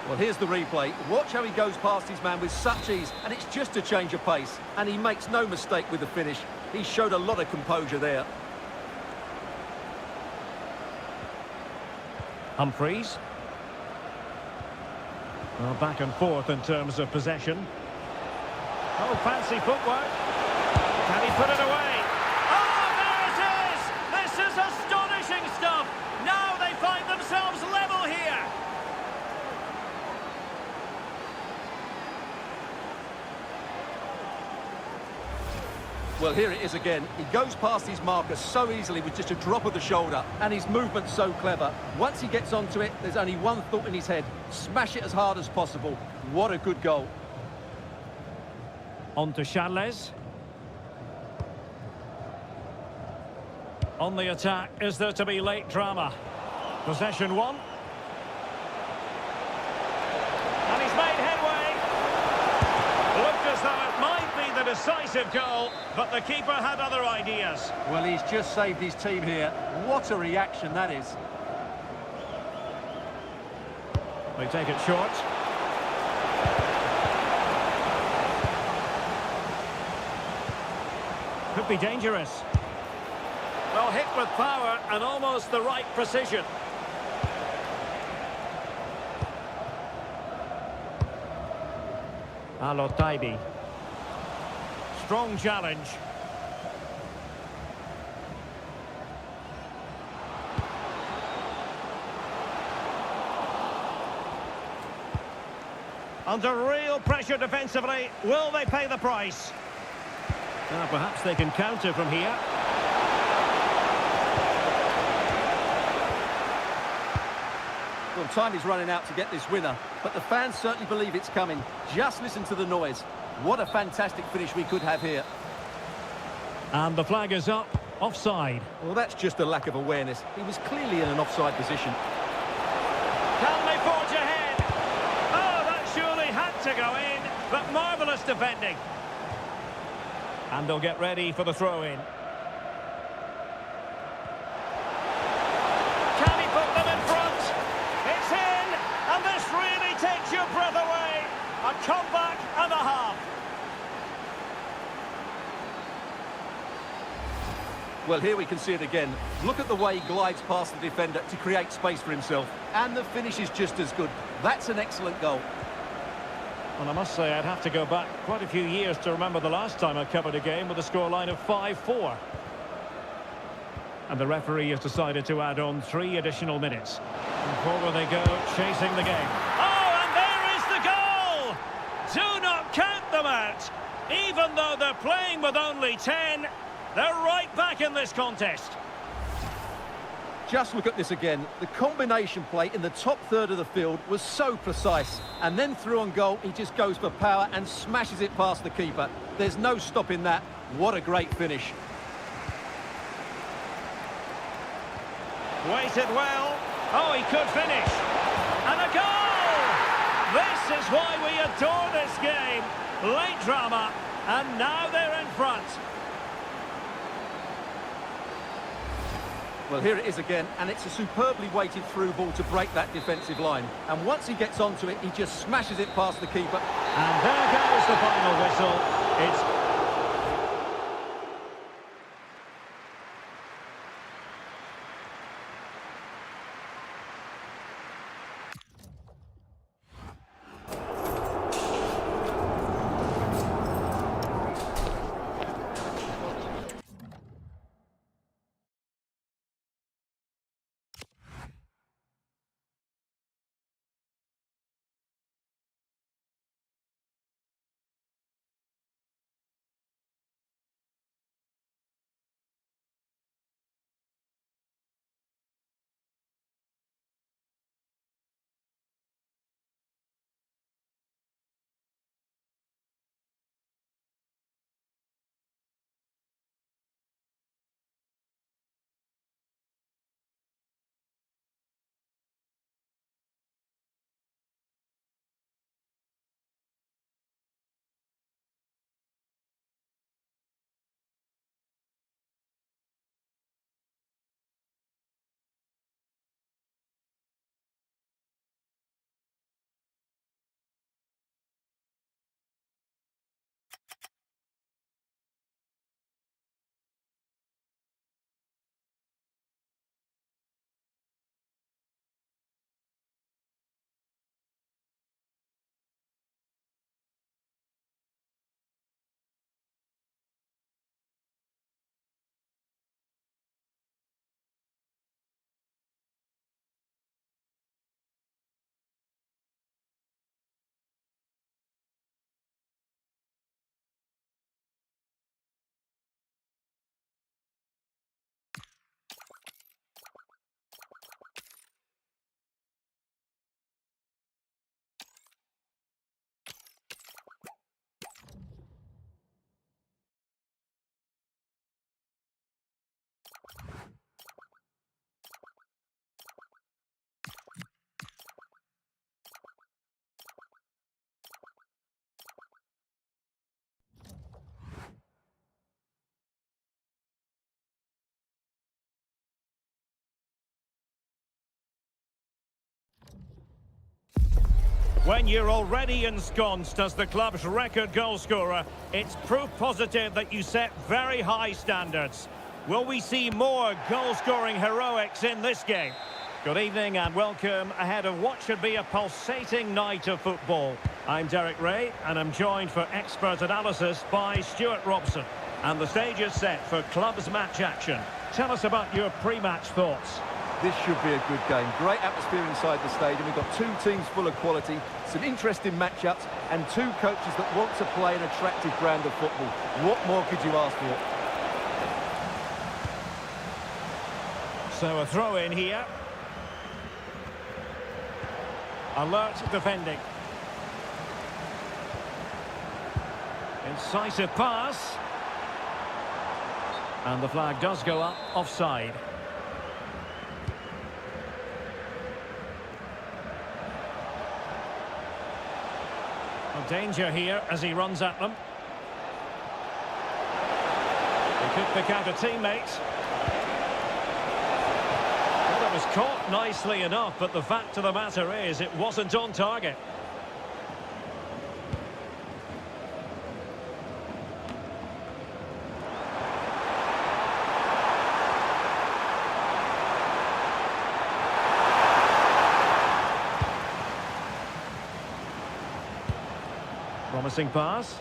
S2: Well, here's the replay. Watch how he goes past his man with such ease, and it's just a change of pace. And he makes no mistake with the finish. He showed a lot of composure there.
S1: Humphreys. Well, back and forth in terms of possession. Oh, fancy footwork. Can he put it away? Oh, there it is! This is astonishing stuff! Now they find themselves level here!
S2: Well, here it is again. He goes past his marker so easily with just a drop of the shoulder, and his movement's so clever. Once he gets onto it, there's only one thought in his head: smash it as hard as possible. What a good goal.
S1: On to Charles. On the attack, is there to be late drama? Possession won. And he's made headway. Looked as though it might be the decisive goal, but the keeper had other ideas.
S2: Well, he's just saved his team here. What a reaction that is.
S1: They take it short. Could be dangerous. Well, hit with power and almost the right precision. Alotaibi. Strong challenge. Under real pressure defensively. Will they pay the price? Perhaps they can counter from here.
S2: Well, time is running out to get this winner, but the fans certainly believe it's coming. Just listen to the noise. What a fantastic finish we could have here.
S1: And the flag is up. Offside.
S2: Well, that's just a lack of awareness. He was clearly in an offside position.
S1: Can they forge ahead? Oh, that surely had to go in, but marvellous defending. And they'll get ready for the throw-in. Can he put them in front? It's in, and this really takes your breath away. A comeback and a half.
S2: Well, here we can see it again. Look at the way he glides past the defender to create space for himself. And the finish is just as good. That's an excellent goal.
S1: Well, I must say I'd have to go back quite a few years to remember the last time I covered a game with a scoreline of 5-4. And the referee has decided to add on 3 additional minutes. And forward they go, chasing the game. Oh, and there is the goal! Do not count them out. Even though they're playing with only 10, they're right back in this contest.
S2: Just look at this again. The combination play in the top third of the field was so precise. And then through on goal, he just goes for power and smashes it past the keeper. There's no stopping that. What a great finish.
S1: Waited well. Oh, he could finish. And a goal! This is why we adore this game. Late drama, and now they're in front.
S2: Well, here it is again, and it's a superbly weighted through ball to break that defensive line. And once he gets onto it, he just smashes it past the keeper.
S1: And there goes the final whistle. It's When you're already ensconced as the club's record goal scorer, it's proof positive that you set very high standards. Will we see more goal-scoring heroics in this game? Good evening and welcome ahead of what should be a pulsating night of football. I'm Derek Ray and I'm joined for expert analysis by Stuart Robson. And the stage is set for clubs match action. Tell us about your pre-match thoughts.
S2: This should be a good game. Great atmosphere inside the stadium. We've got two teams full of quality, some interesting matchups, and two coaches that want to play an attractive brand of football. What more could you ask for?
S1: So a throw in here. Alert defending. Incisive pass. And the flag does go up offside. Danger here as he runs at them. He could pick out a teammate. Well, it was caught nicely enough, but the fact of the matter is it wasn't on target. Promising pass.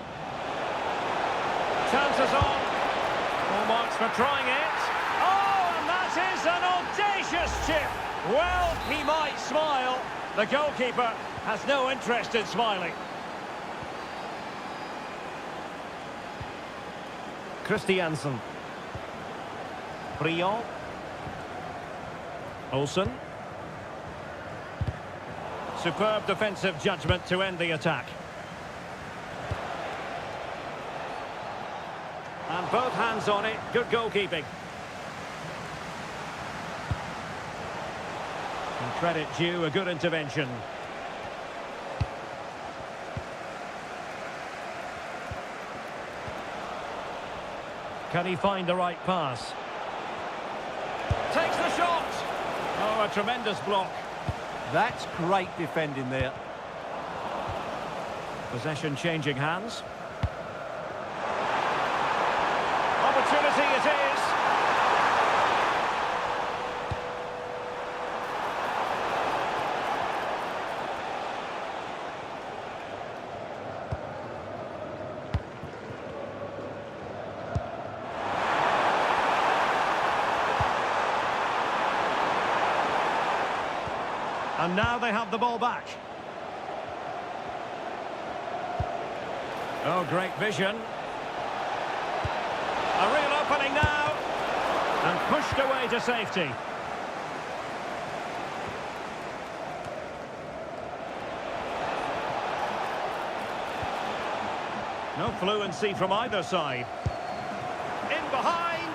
S1: Chances on. Full marks for trying it. Oh, and that is an audacious chip. Well, he might smile. The goalkeeper has no interest in smiling. Christiansen. Briand. Olsen. Superb defensive judgment to end the attack. And both hands on it. Good goalkeeping. And credit due, a good intervention. Can he find the right pass? Takes the shot! Oh, a tremendous block.
S2: That's great defending there.
S1: Possession changing hands. Opportunity it is. And now they have the ball back. Oh, great vision. A real opening now. And pushed away to safety. No fluency from either side. In behind.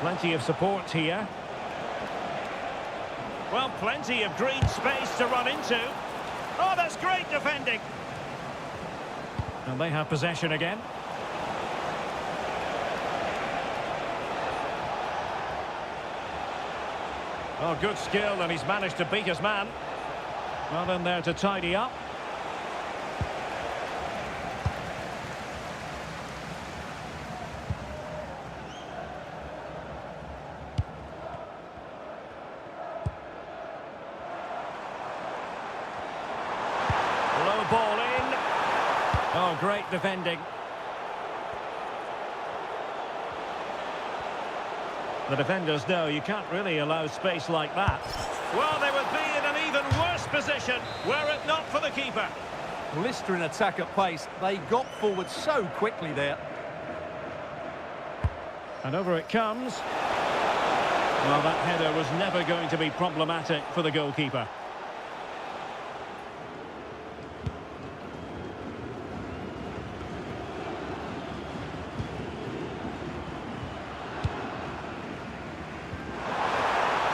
S1: Plenty of support here. Well, plenty of green space to run into. Oh, that's great defending. And they have possession again. Oh, good skill, and he's managed to beat his man. Well in there to tidy up. Low ball in. Oh, great defending. The defenders know you can't really allow space like that. Well, they would be in an even worse position were it not for the keeper.
S2: Blistering attack at pace. They got forward so quickly there.
S1: And over it comes. Well, that header was never going to be problematic for the goalkeeper.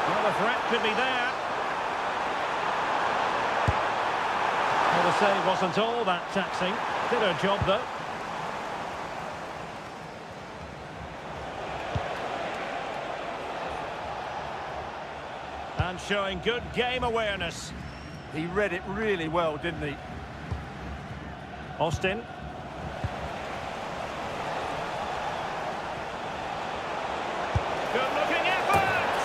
S1: Well, the threat could be there. Well, the save wasn't all that taxing. Did her job, though. And showing good game awareness.
S2: He read it really well, didn't he?
S1: Austin. Good-looking effort!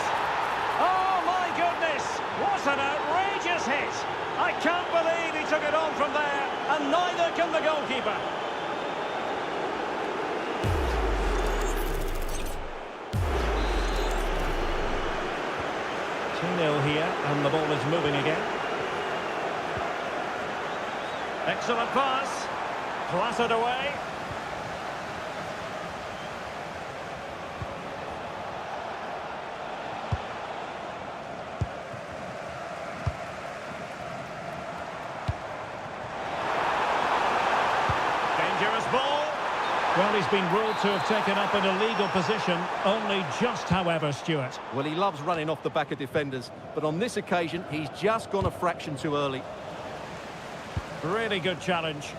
S1: Oh, my goodness! What an outrageous hit! I can't believe he took it on from there, and neither can the goalkeeper. Here, and the ball is moving again. Excellent pass. Clattered away. Dangerous ball. Well, he's been ruled to have taken up an illegal position, only just, however, Stuart.
S2: Well, he loves running off the back of defenders, but on this occasion, he's just gone a fraction too early.
S1: Really good challenge.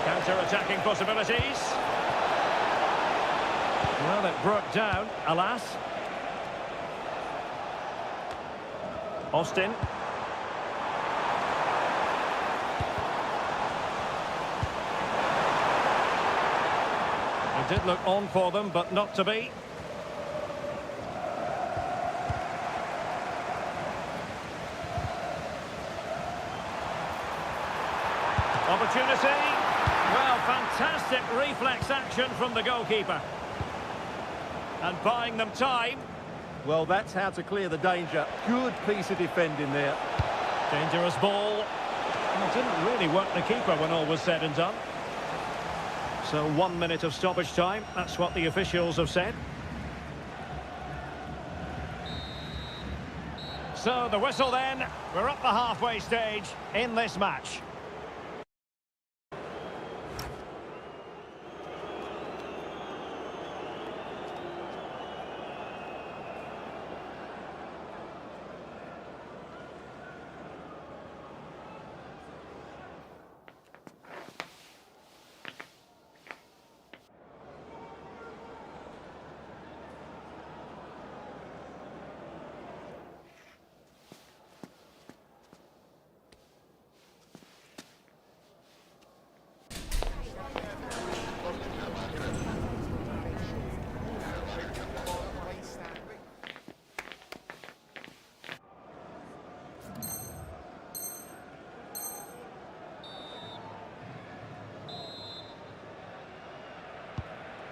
S1: Counter-attacking possibilities. Well, it broke down, alas. Austin. It did look on for them, but not to be. Opportunity. Well, fantastic reflex action from the goalkeeper. And buying them time.
S2: Well, that's how to clear the danger. Good piece of defending there.
S1: Dangerous ball. Well, it didn't really work the keeper when all was said and done. So 1 minute of stoppage time, that's what the officials have said. So the whistle then, we're up the halfway stage in this match.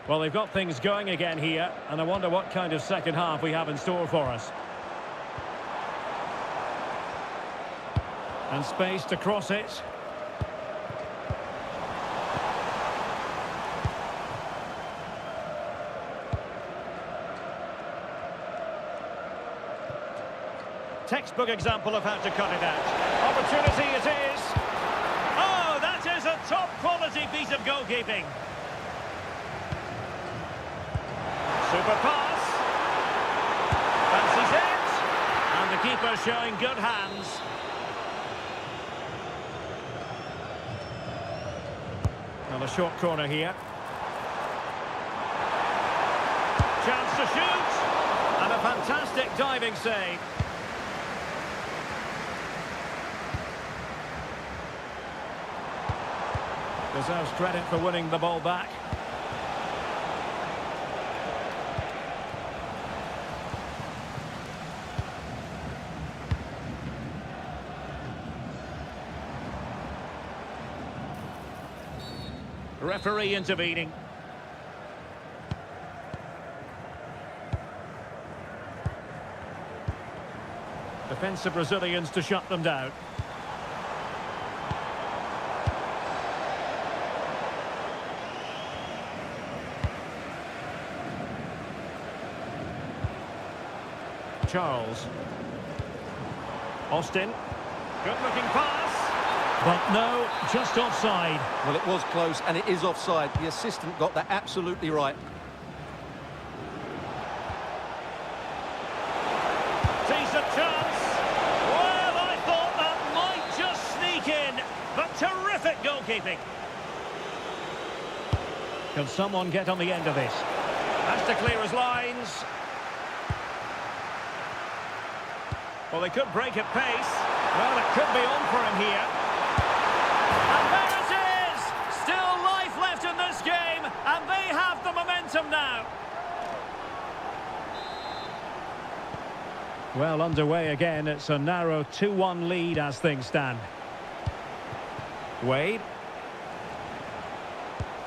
S1: Well, they've got things going again here, and I wonder what kind of second half we have in store for us. And space to cross it. Textbook example of how to cut it out. Opportunity it is. Oh, that is a top-quality piece of goalkeeping. Super pass. Fancies it. And the keeper showing good hands. Now a short corner here. Chance to shoot. And a fantastic diving save. Deserves credit for winning the ball back. Referee intervening. Defensive Brazilians to shut them down. Charles. Austin. Good-looking pass. But no, just offside.
S2: Well, it was close, and it is offside. The assistant got that absolutely right.
S1: Decent chance. Well, I thought that might just sneak in, but terrific goalkeeping. Can someone get on the end of this? Has to clear his lines. Well, they could break at pace. Well, it could be on for him here. And there it is! Still life left in this game, and they have the momentum now. Well, underway again. It's a narrow 2-1 lead as things stand. Wade.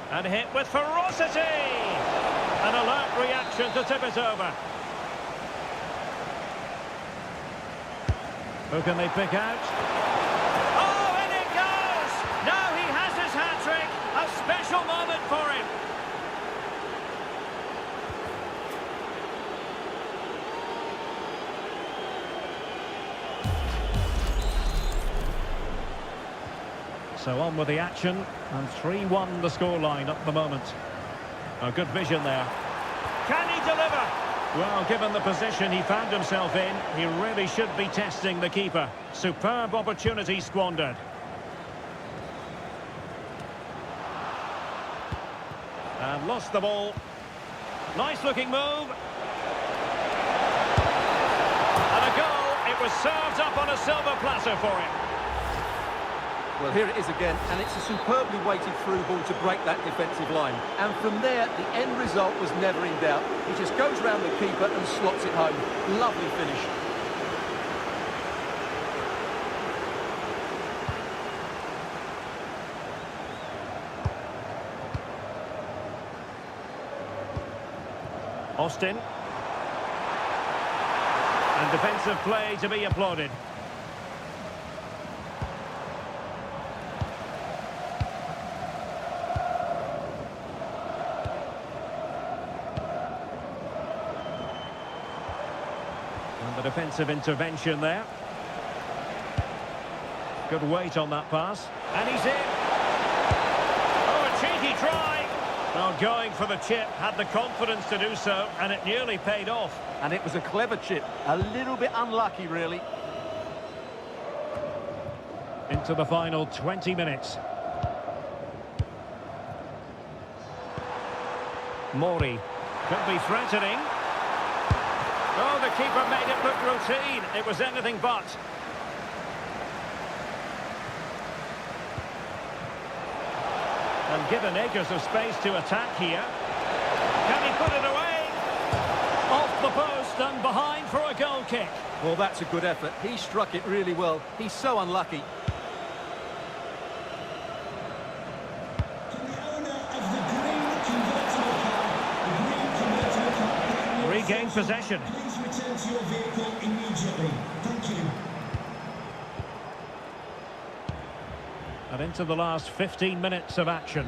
S1: And hit with ferocity! An alert reaction to tip it over. Who can they pick out? Oh, and it goes! Now he has his hat-trick. A special moment for him. So on with the action, and 3-1 the scoreline at the moment. A good vision there. Can he deliver? Well, given the position he found himself in, he really should be testing the keeper. Superb opportunity squandered. And lost the ball. Nice looking move. And a goal. It was served up on a silver platter for him.
S2: Well, here it is again, and it's a superbly weighted through ball to break that defensive line. And from there, the end result was never in doubt. He just goes round the keeper and slots it home. Lovely finish.
S1: Austin. And defensive play to be applauded. The defensive intervention there. Good weight on that pass. And he's in. Oh, a cheeky try. Well, going for the chip, had the confidence to do so, and it nearly paid off.
S2: And it was a clever chip. A little bit unlucky, really.
S1: Into the final 20 minutes. Mori could be threatening. Oh, the keeper made it look routine. It was anything but. And given acres of space to attack here. Can he put it away? Off the post and behind for a goal kick.
S2: Well, that's a good effort. He struck it really well. He's so unlucky.
S4: Can the owner of the green convertible car
S1: Regain possession.
S4: please return to your vehicle immediately? Thank you.
S1: And into the last 15 minutes of action.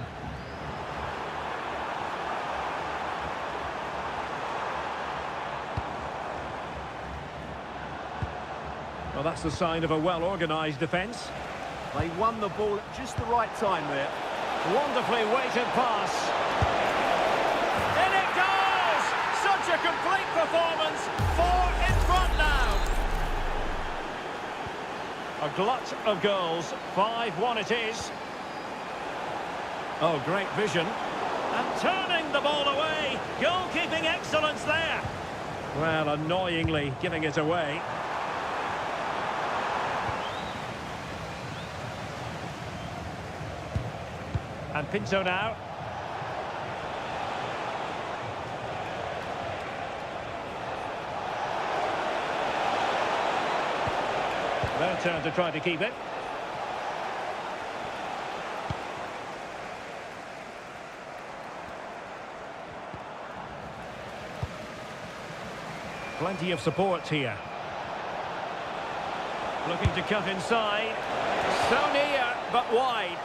S1: Well, that's the sign of a well-organised defence.
S2: They won the ball at just the right time there.
S1: Wonderfully weighted pass. In it goes! Such a complete performance. 4 in front now. A glut of goals. 5-1 it is. Oh, great vision. And turning the ball away. Goalkeeping excellence there. Well, annoyingly giving it away. And Pinto now. Their turn to try to keep it. Plenty of support here. Looking to cut inside. So near, but wide.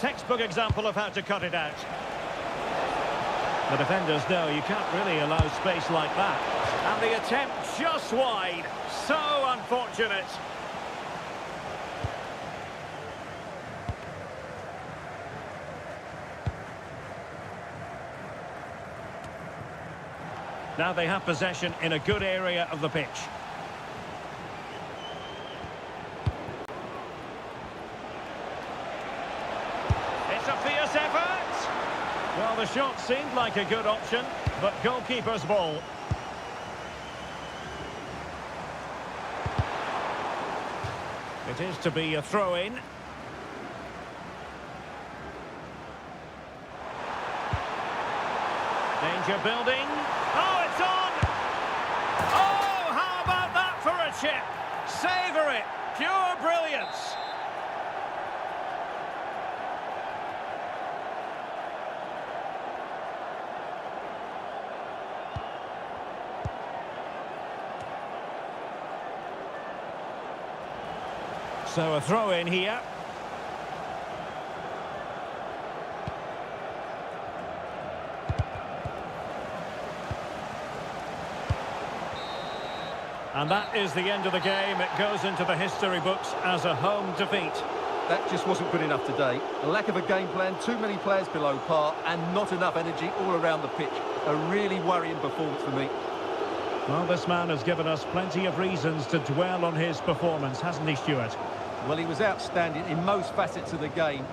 S1: Textbook example of how to cut it out. The defenders know you can't really allow space like that. And the attempt just wide. So unfortunate. Now they have possession in a good area of the pitch. It's a fierce effort. Well, the shot seemed like a good option, but goalkeeper's ball. It is to be a throw-in. Danger building. Oh, it's on! Oh, how about that for a chip? Savour it. Pure brilliance. So a throw-in here. And that is the end of the game. It goes into the history books as a home defeat.
S2: That just wasn't good enough today. A lack of a game plan, too many players below par, and not enough energy all around the pitch. A really worrying performance for me.
S1: Well, this man has given us plenty of reasons to dwell on his performance, hasn't he, Stuart?
S2: Well, he was outstanding in most facets of the game.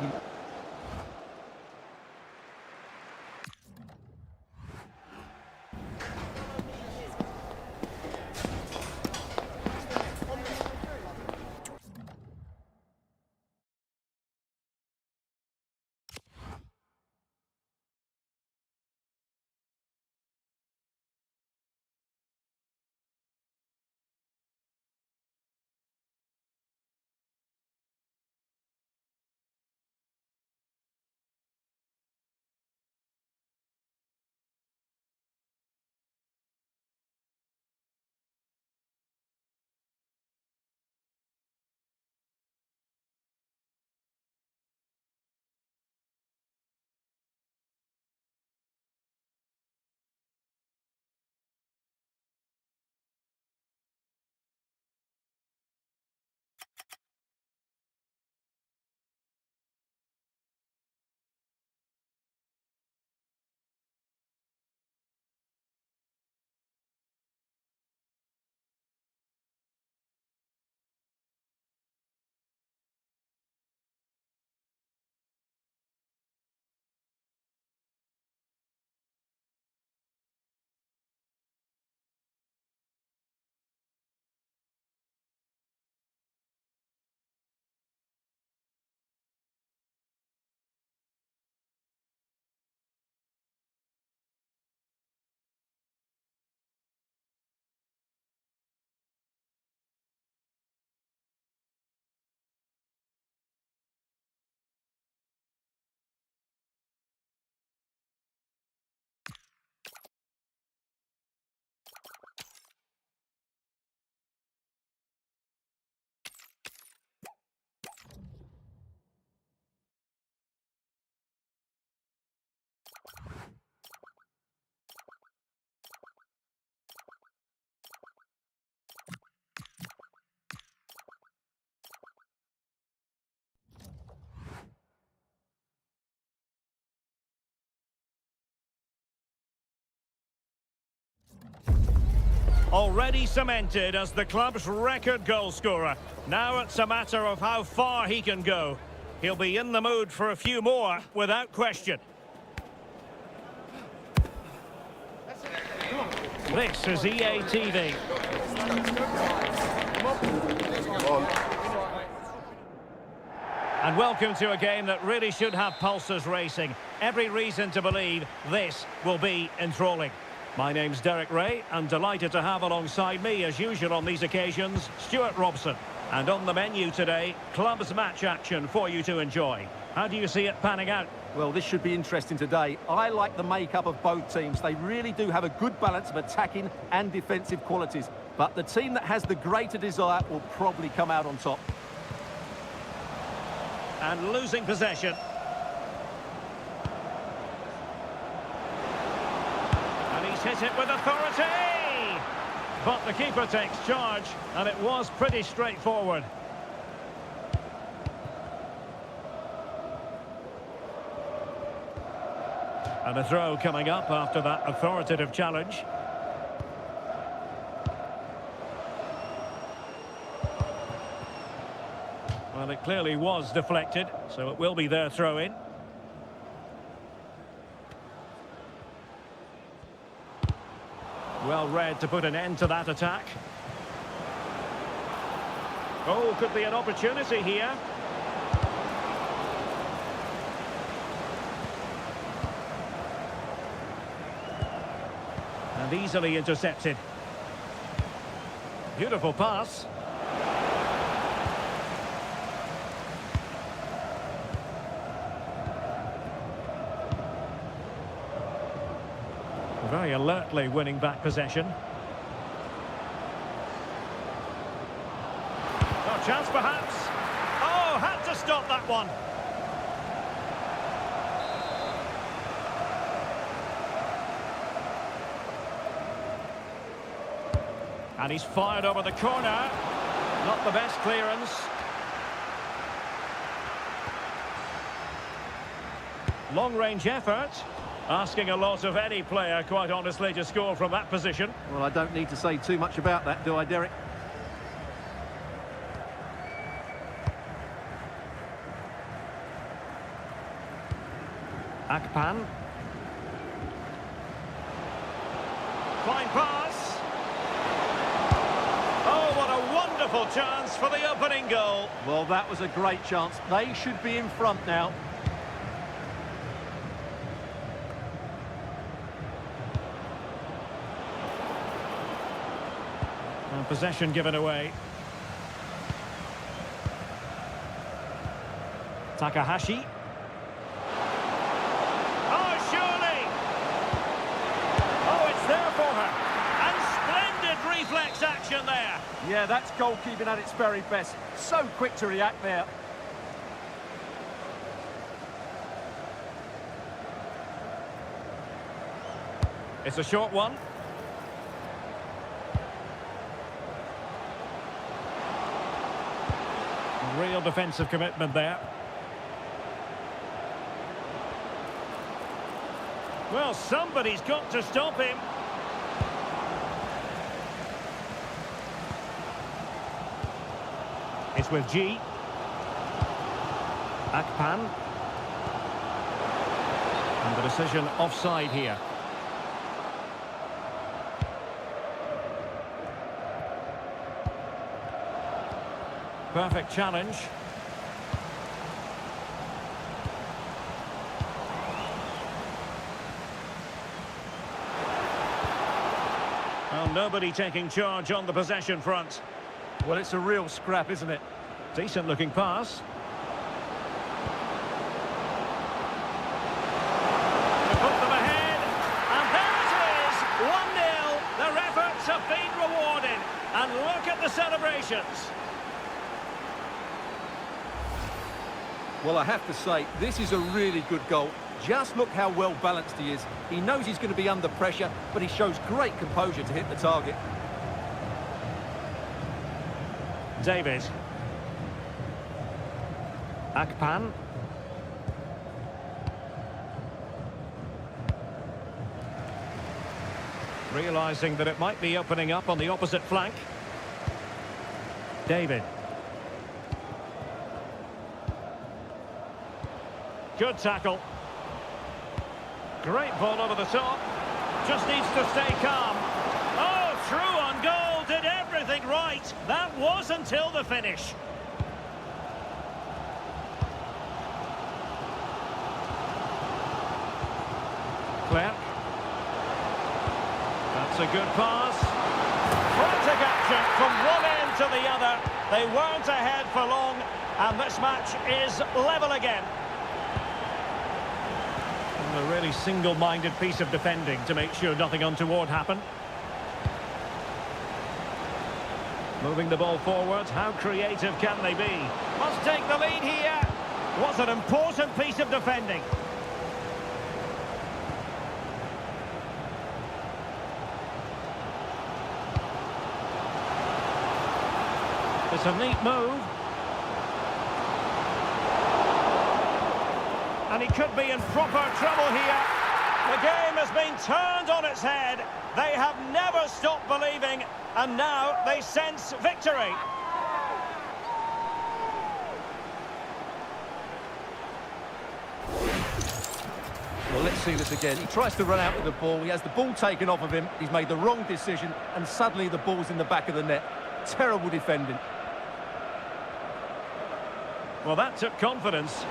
S1: Already cemented as the club's record goal scorer. Now it's a matter of how far he can go. He'll be in the mood for a few more, without question. This is EA TV. And welcome to a game that really should have pulses racing. Every reason to believe this will be enthralling. My name's Derek Ray, and delighted to have alongside me, as usual on these occasions, Stuart Robson. And on the menu today, clubs match action for you to enjoy. How do you see it panning out?
S2: Well, this should be interesting today. I like the makeup of both teams. They really do have a good balance of attacking and defensive qualities. But the team that has the greater desire will probably come out on top.
S1: And losing possession. And he's hit it with authority! But the keeper takes charge, and it was pretty straightforward. And a throw coming up after that authoritative challenge. Well, it clearly was deflected, so it will be their throw-in. Well read to put an end to that attack. Oh, could be an opportunity here. And easily intercepted. Beautiful pass. Very alertly winning back possession. Oh, chance perhaps. Oh, had to stop that one. And he's fired over the corner. Not the best clearance. Long-range effort. Asking a lot of any player, quite honestly, to score from that position.
S2: Well, I don't need to say too much about that, do I, Derek?
S1: Akpan. Fine pass. Oh, what a wonderful chance for the opening goal.
S2: Well, that was a great chance. They should be in front now.
S1: And possession given away. Takahashi. Oh, surely! Oh, it's there for her. And splendid reflex action there.
S2: Yeah, that's goalkeeping at its very best. So quick to react there.
S1: It's a short one. Real defensive commitment there. Well, somebody's got to stop him. It's with G. Akpan. And the decision offside here. Perfect challenge. Well, nobody taking charge on the possession front.
S2: Well, it's a real scrap, isn't it?
S1: Decent looking pass. To put them ahead. And there it is, 1-0. Their efforts have been rewarded. And look at the celebrations.
S2: Well, I have to say, this is a really good goal. Just look how well balanced he is. He knows he's going to be under pressure, but he shows great composure to hit the target.
S1: David. Akpan. Realising that it might be opening up on the opposite flank. David. Good tackle. Great ball over the top. Just needs to stay calm. Oh, through on goal. Did everything right. That was until the finish. Clark. That's a good pass. Frantic action from one end to the other. They weren't ahead for long, and this match is level again. A really single-minded piece of defending to make sure nothing untoward happened. Moving the ball forward, how creative can they be? Must take the lead here. Was an important piece of defending. It's a neat move. And he could be in proper trouble here. The game has been turned on its head. They have never stopped believing, and now they sense victory.
S2: Let's see this again. He tries to run out with the ball. He has the ball taken off of him. He's made the wrong decision, and suddenly the ball's in the back of the net. Terrible defending.
S1: Well, that took confidence.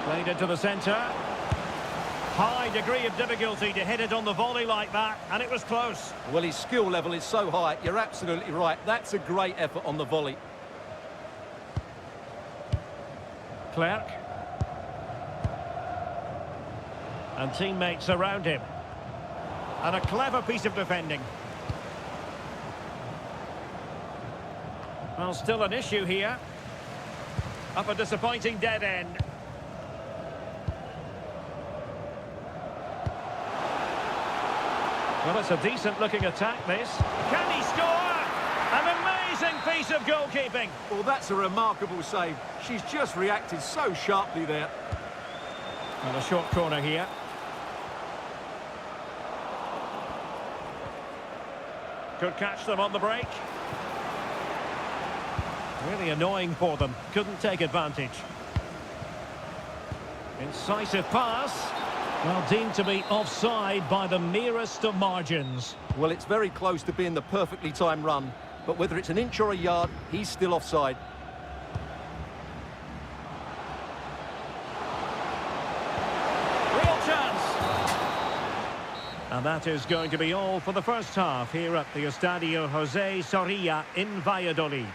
S1: Played into the centre. High degree of difficulty to hit it on the volley like that, and it was close.
S2: Well, his skill level is so high. You're absolutely right. That's a great effort on the volley.
S1: Clerc. And teammates around him. And a clever piece of defending. Well, still an issue here. Up a disappointing dead end. Well, it's a decent-looking attack, this. Can he score? An amazing piece of goalkeeping.
S2: Well, that's a remarkable save. She's just reacted so sharply there.
S1: And a short corner here. Could catch them on the break. Really annoying for them. Couldn't take advantage. Incisive pass. Well, deemed to be offside by the merest of margins.
S2: Well, it's very close to being the perfectly timed run. But whether it's an inch or a yard, he's still offside.
S1: Real chance. And that is going to be all for the first half here at the Estadio José Zorrilla in Valladolid.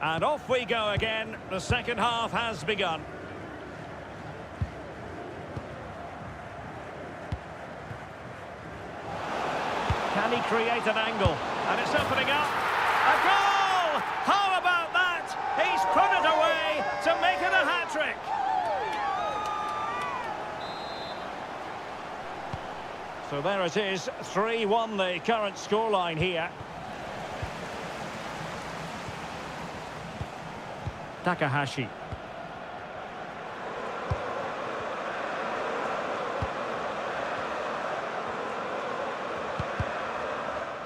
S1: And off we go again. The second half has begun. Can he create an angle? And it's opening up. A goal! How about that? He's put it away to make it a hat-trick. So there it is, 3-1 the current scoreline here. Takahashi.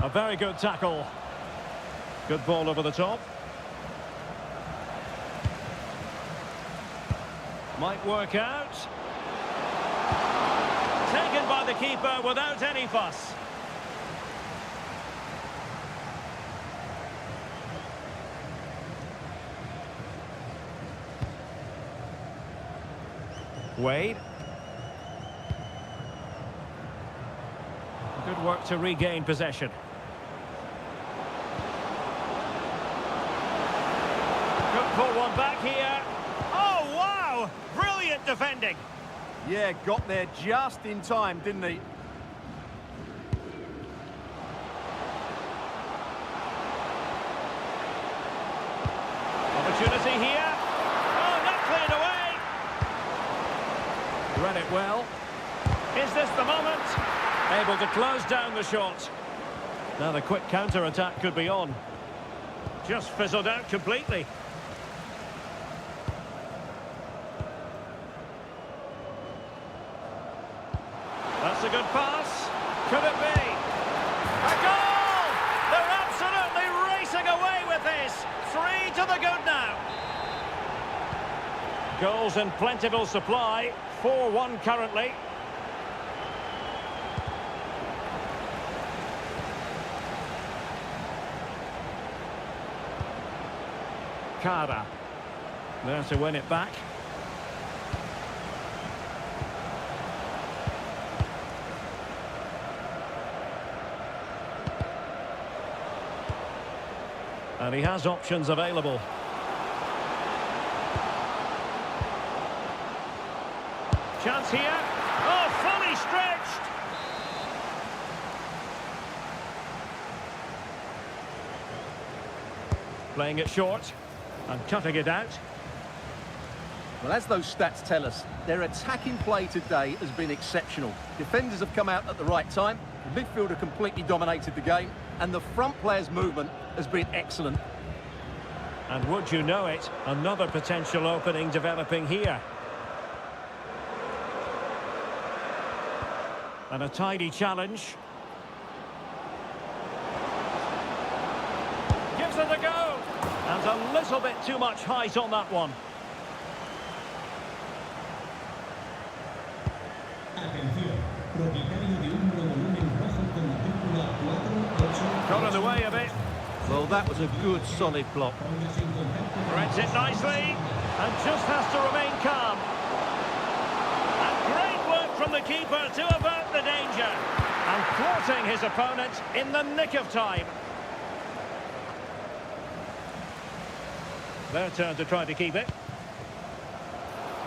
S1: A very good tackle. Good ball over the top. Might work out. Taken by the keeper without any fuss. Wade. Good work to regain possession. Could pull one back here. Oh, wow! Brilliant defending.
S2: Yeah, got there just in time, didn't he?
S1: Opportunity here. Oh, not cleared away. Read it well. Is this the moment? Able to close down the shot. Now the quick counter-attack could be on. Just fizzled out completely. That's a good pass. Could it be? A goal! They're absolutely racing away with this. 3 to the good now. Goals in plentiful supply. 4-1 currently. Cara. There to win it back. And he has options available. Chance here. Oh, fully stretched. Playing it short and cutting it out.
S2: Well, as those stats tell us, their attacking play today has been exceptional. Defenders have come out at the right time, the midfielder completely dominated the game, and the front player's movement has been excellent.
S1: And would you know it, another potential opening developing here. And a tidy challenge. Gives it a go. And a little bit too much height on that one.
S4: Atención, propietario de un monovolumen rojo con matrícula 488.
S1: Got in the way of it.
S2: Well, that was a good, solid block.
S4: Póngase en contacto.
S1: Threads it nicely. And just has to remain calm. And great work from the keeper to avert the danger. And thwarting his opponent in the nick of time. Their turn to try to keep it.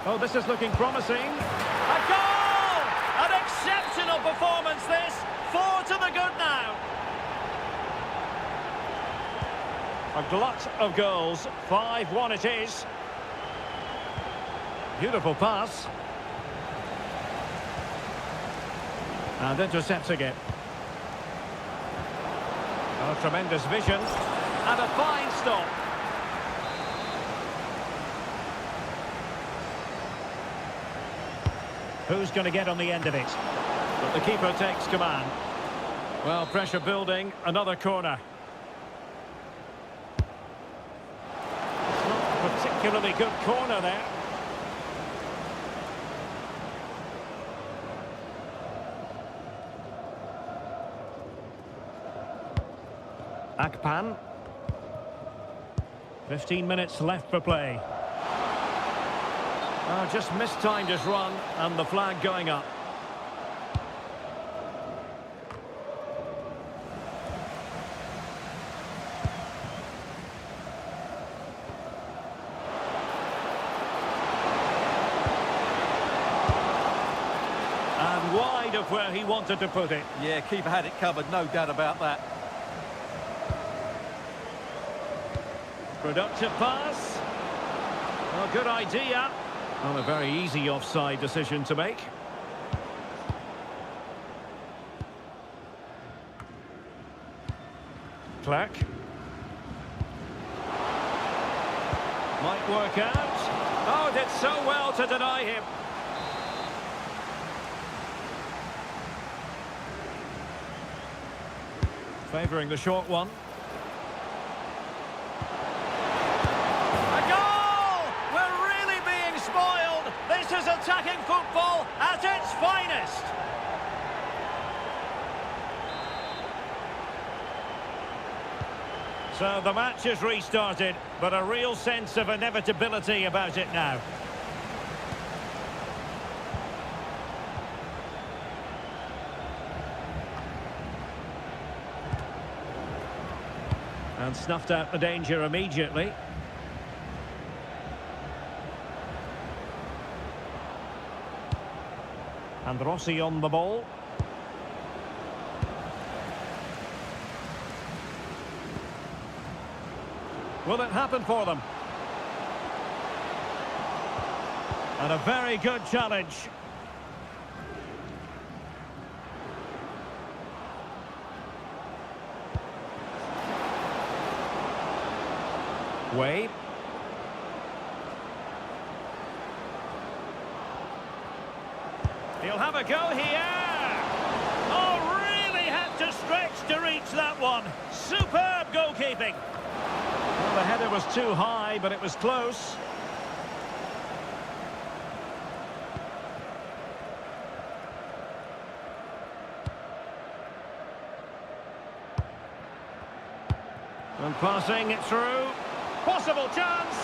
S1: Oh, this is looking promising. A goal! An exceptional performance, this. 4 to the good now. A glut of goals. 5-1 it is. Beautiful pass. And intercepting it. Oh, tremendous vision. And a fine stop. Who's going to get on the end of it? But the keeper takes command. Well, pressure building. Another corner. It's not a particularly good corner there. Akpan. 15 minutes left for play. Oh, just mistimed his run, and the flag going up. And wide of where he wanted to put it.
S2: Yeah, keeper had it covered, no doubt about that.
S1: Productive pass. Well, good idea. Well, a very easy offside decision to make. Clark. Might work out. Oh, did so well to deny him. Favouring the short one. This is attacking football at its finest. So the match is restarted, but a real sense of inevitability about it now. And snuffed out the danger immediately. And Rossi on the ball. Will it happen for them? And a very good challenge. Wade. He'll have a go here. Oh, really had to stretch to reach that one. Superb goalkeeping. Well, the header was too high, but it was close. And passing it through. Possible chance.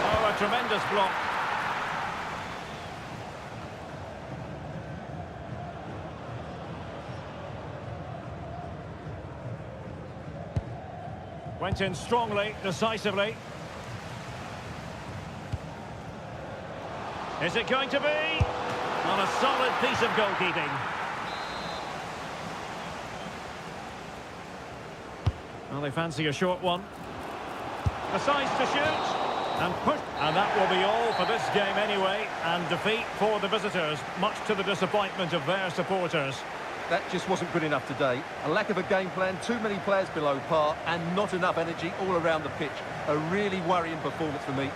S1: Oh, a tremendous block. Went in strongly, decisively. Is it going to be? On a solid piece of goalkeeping. Well, they fancy a short one. Decides to shoot. And push. And that will be all for this game anyway. And defeat for the visitors, much to the disappointment of their supporters.
S2: That just wasn't good enough today. A lack of a game plan, too many players below par, and not enough energy all around the pitch. A really worrying performance for me.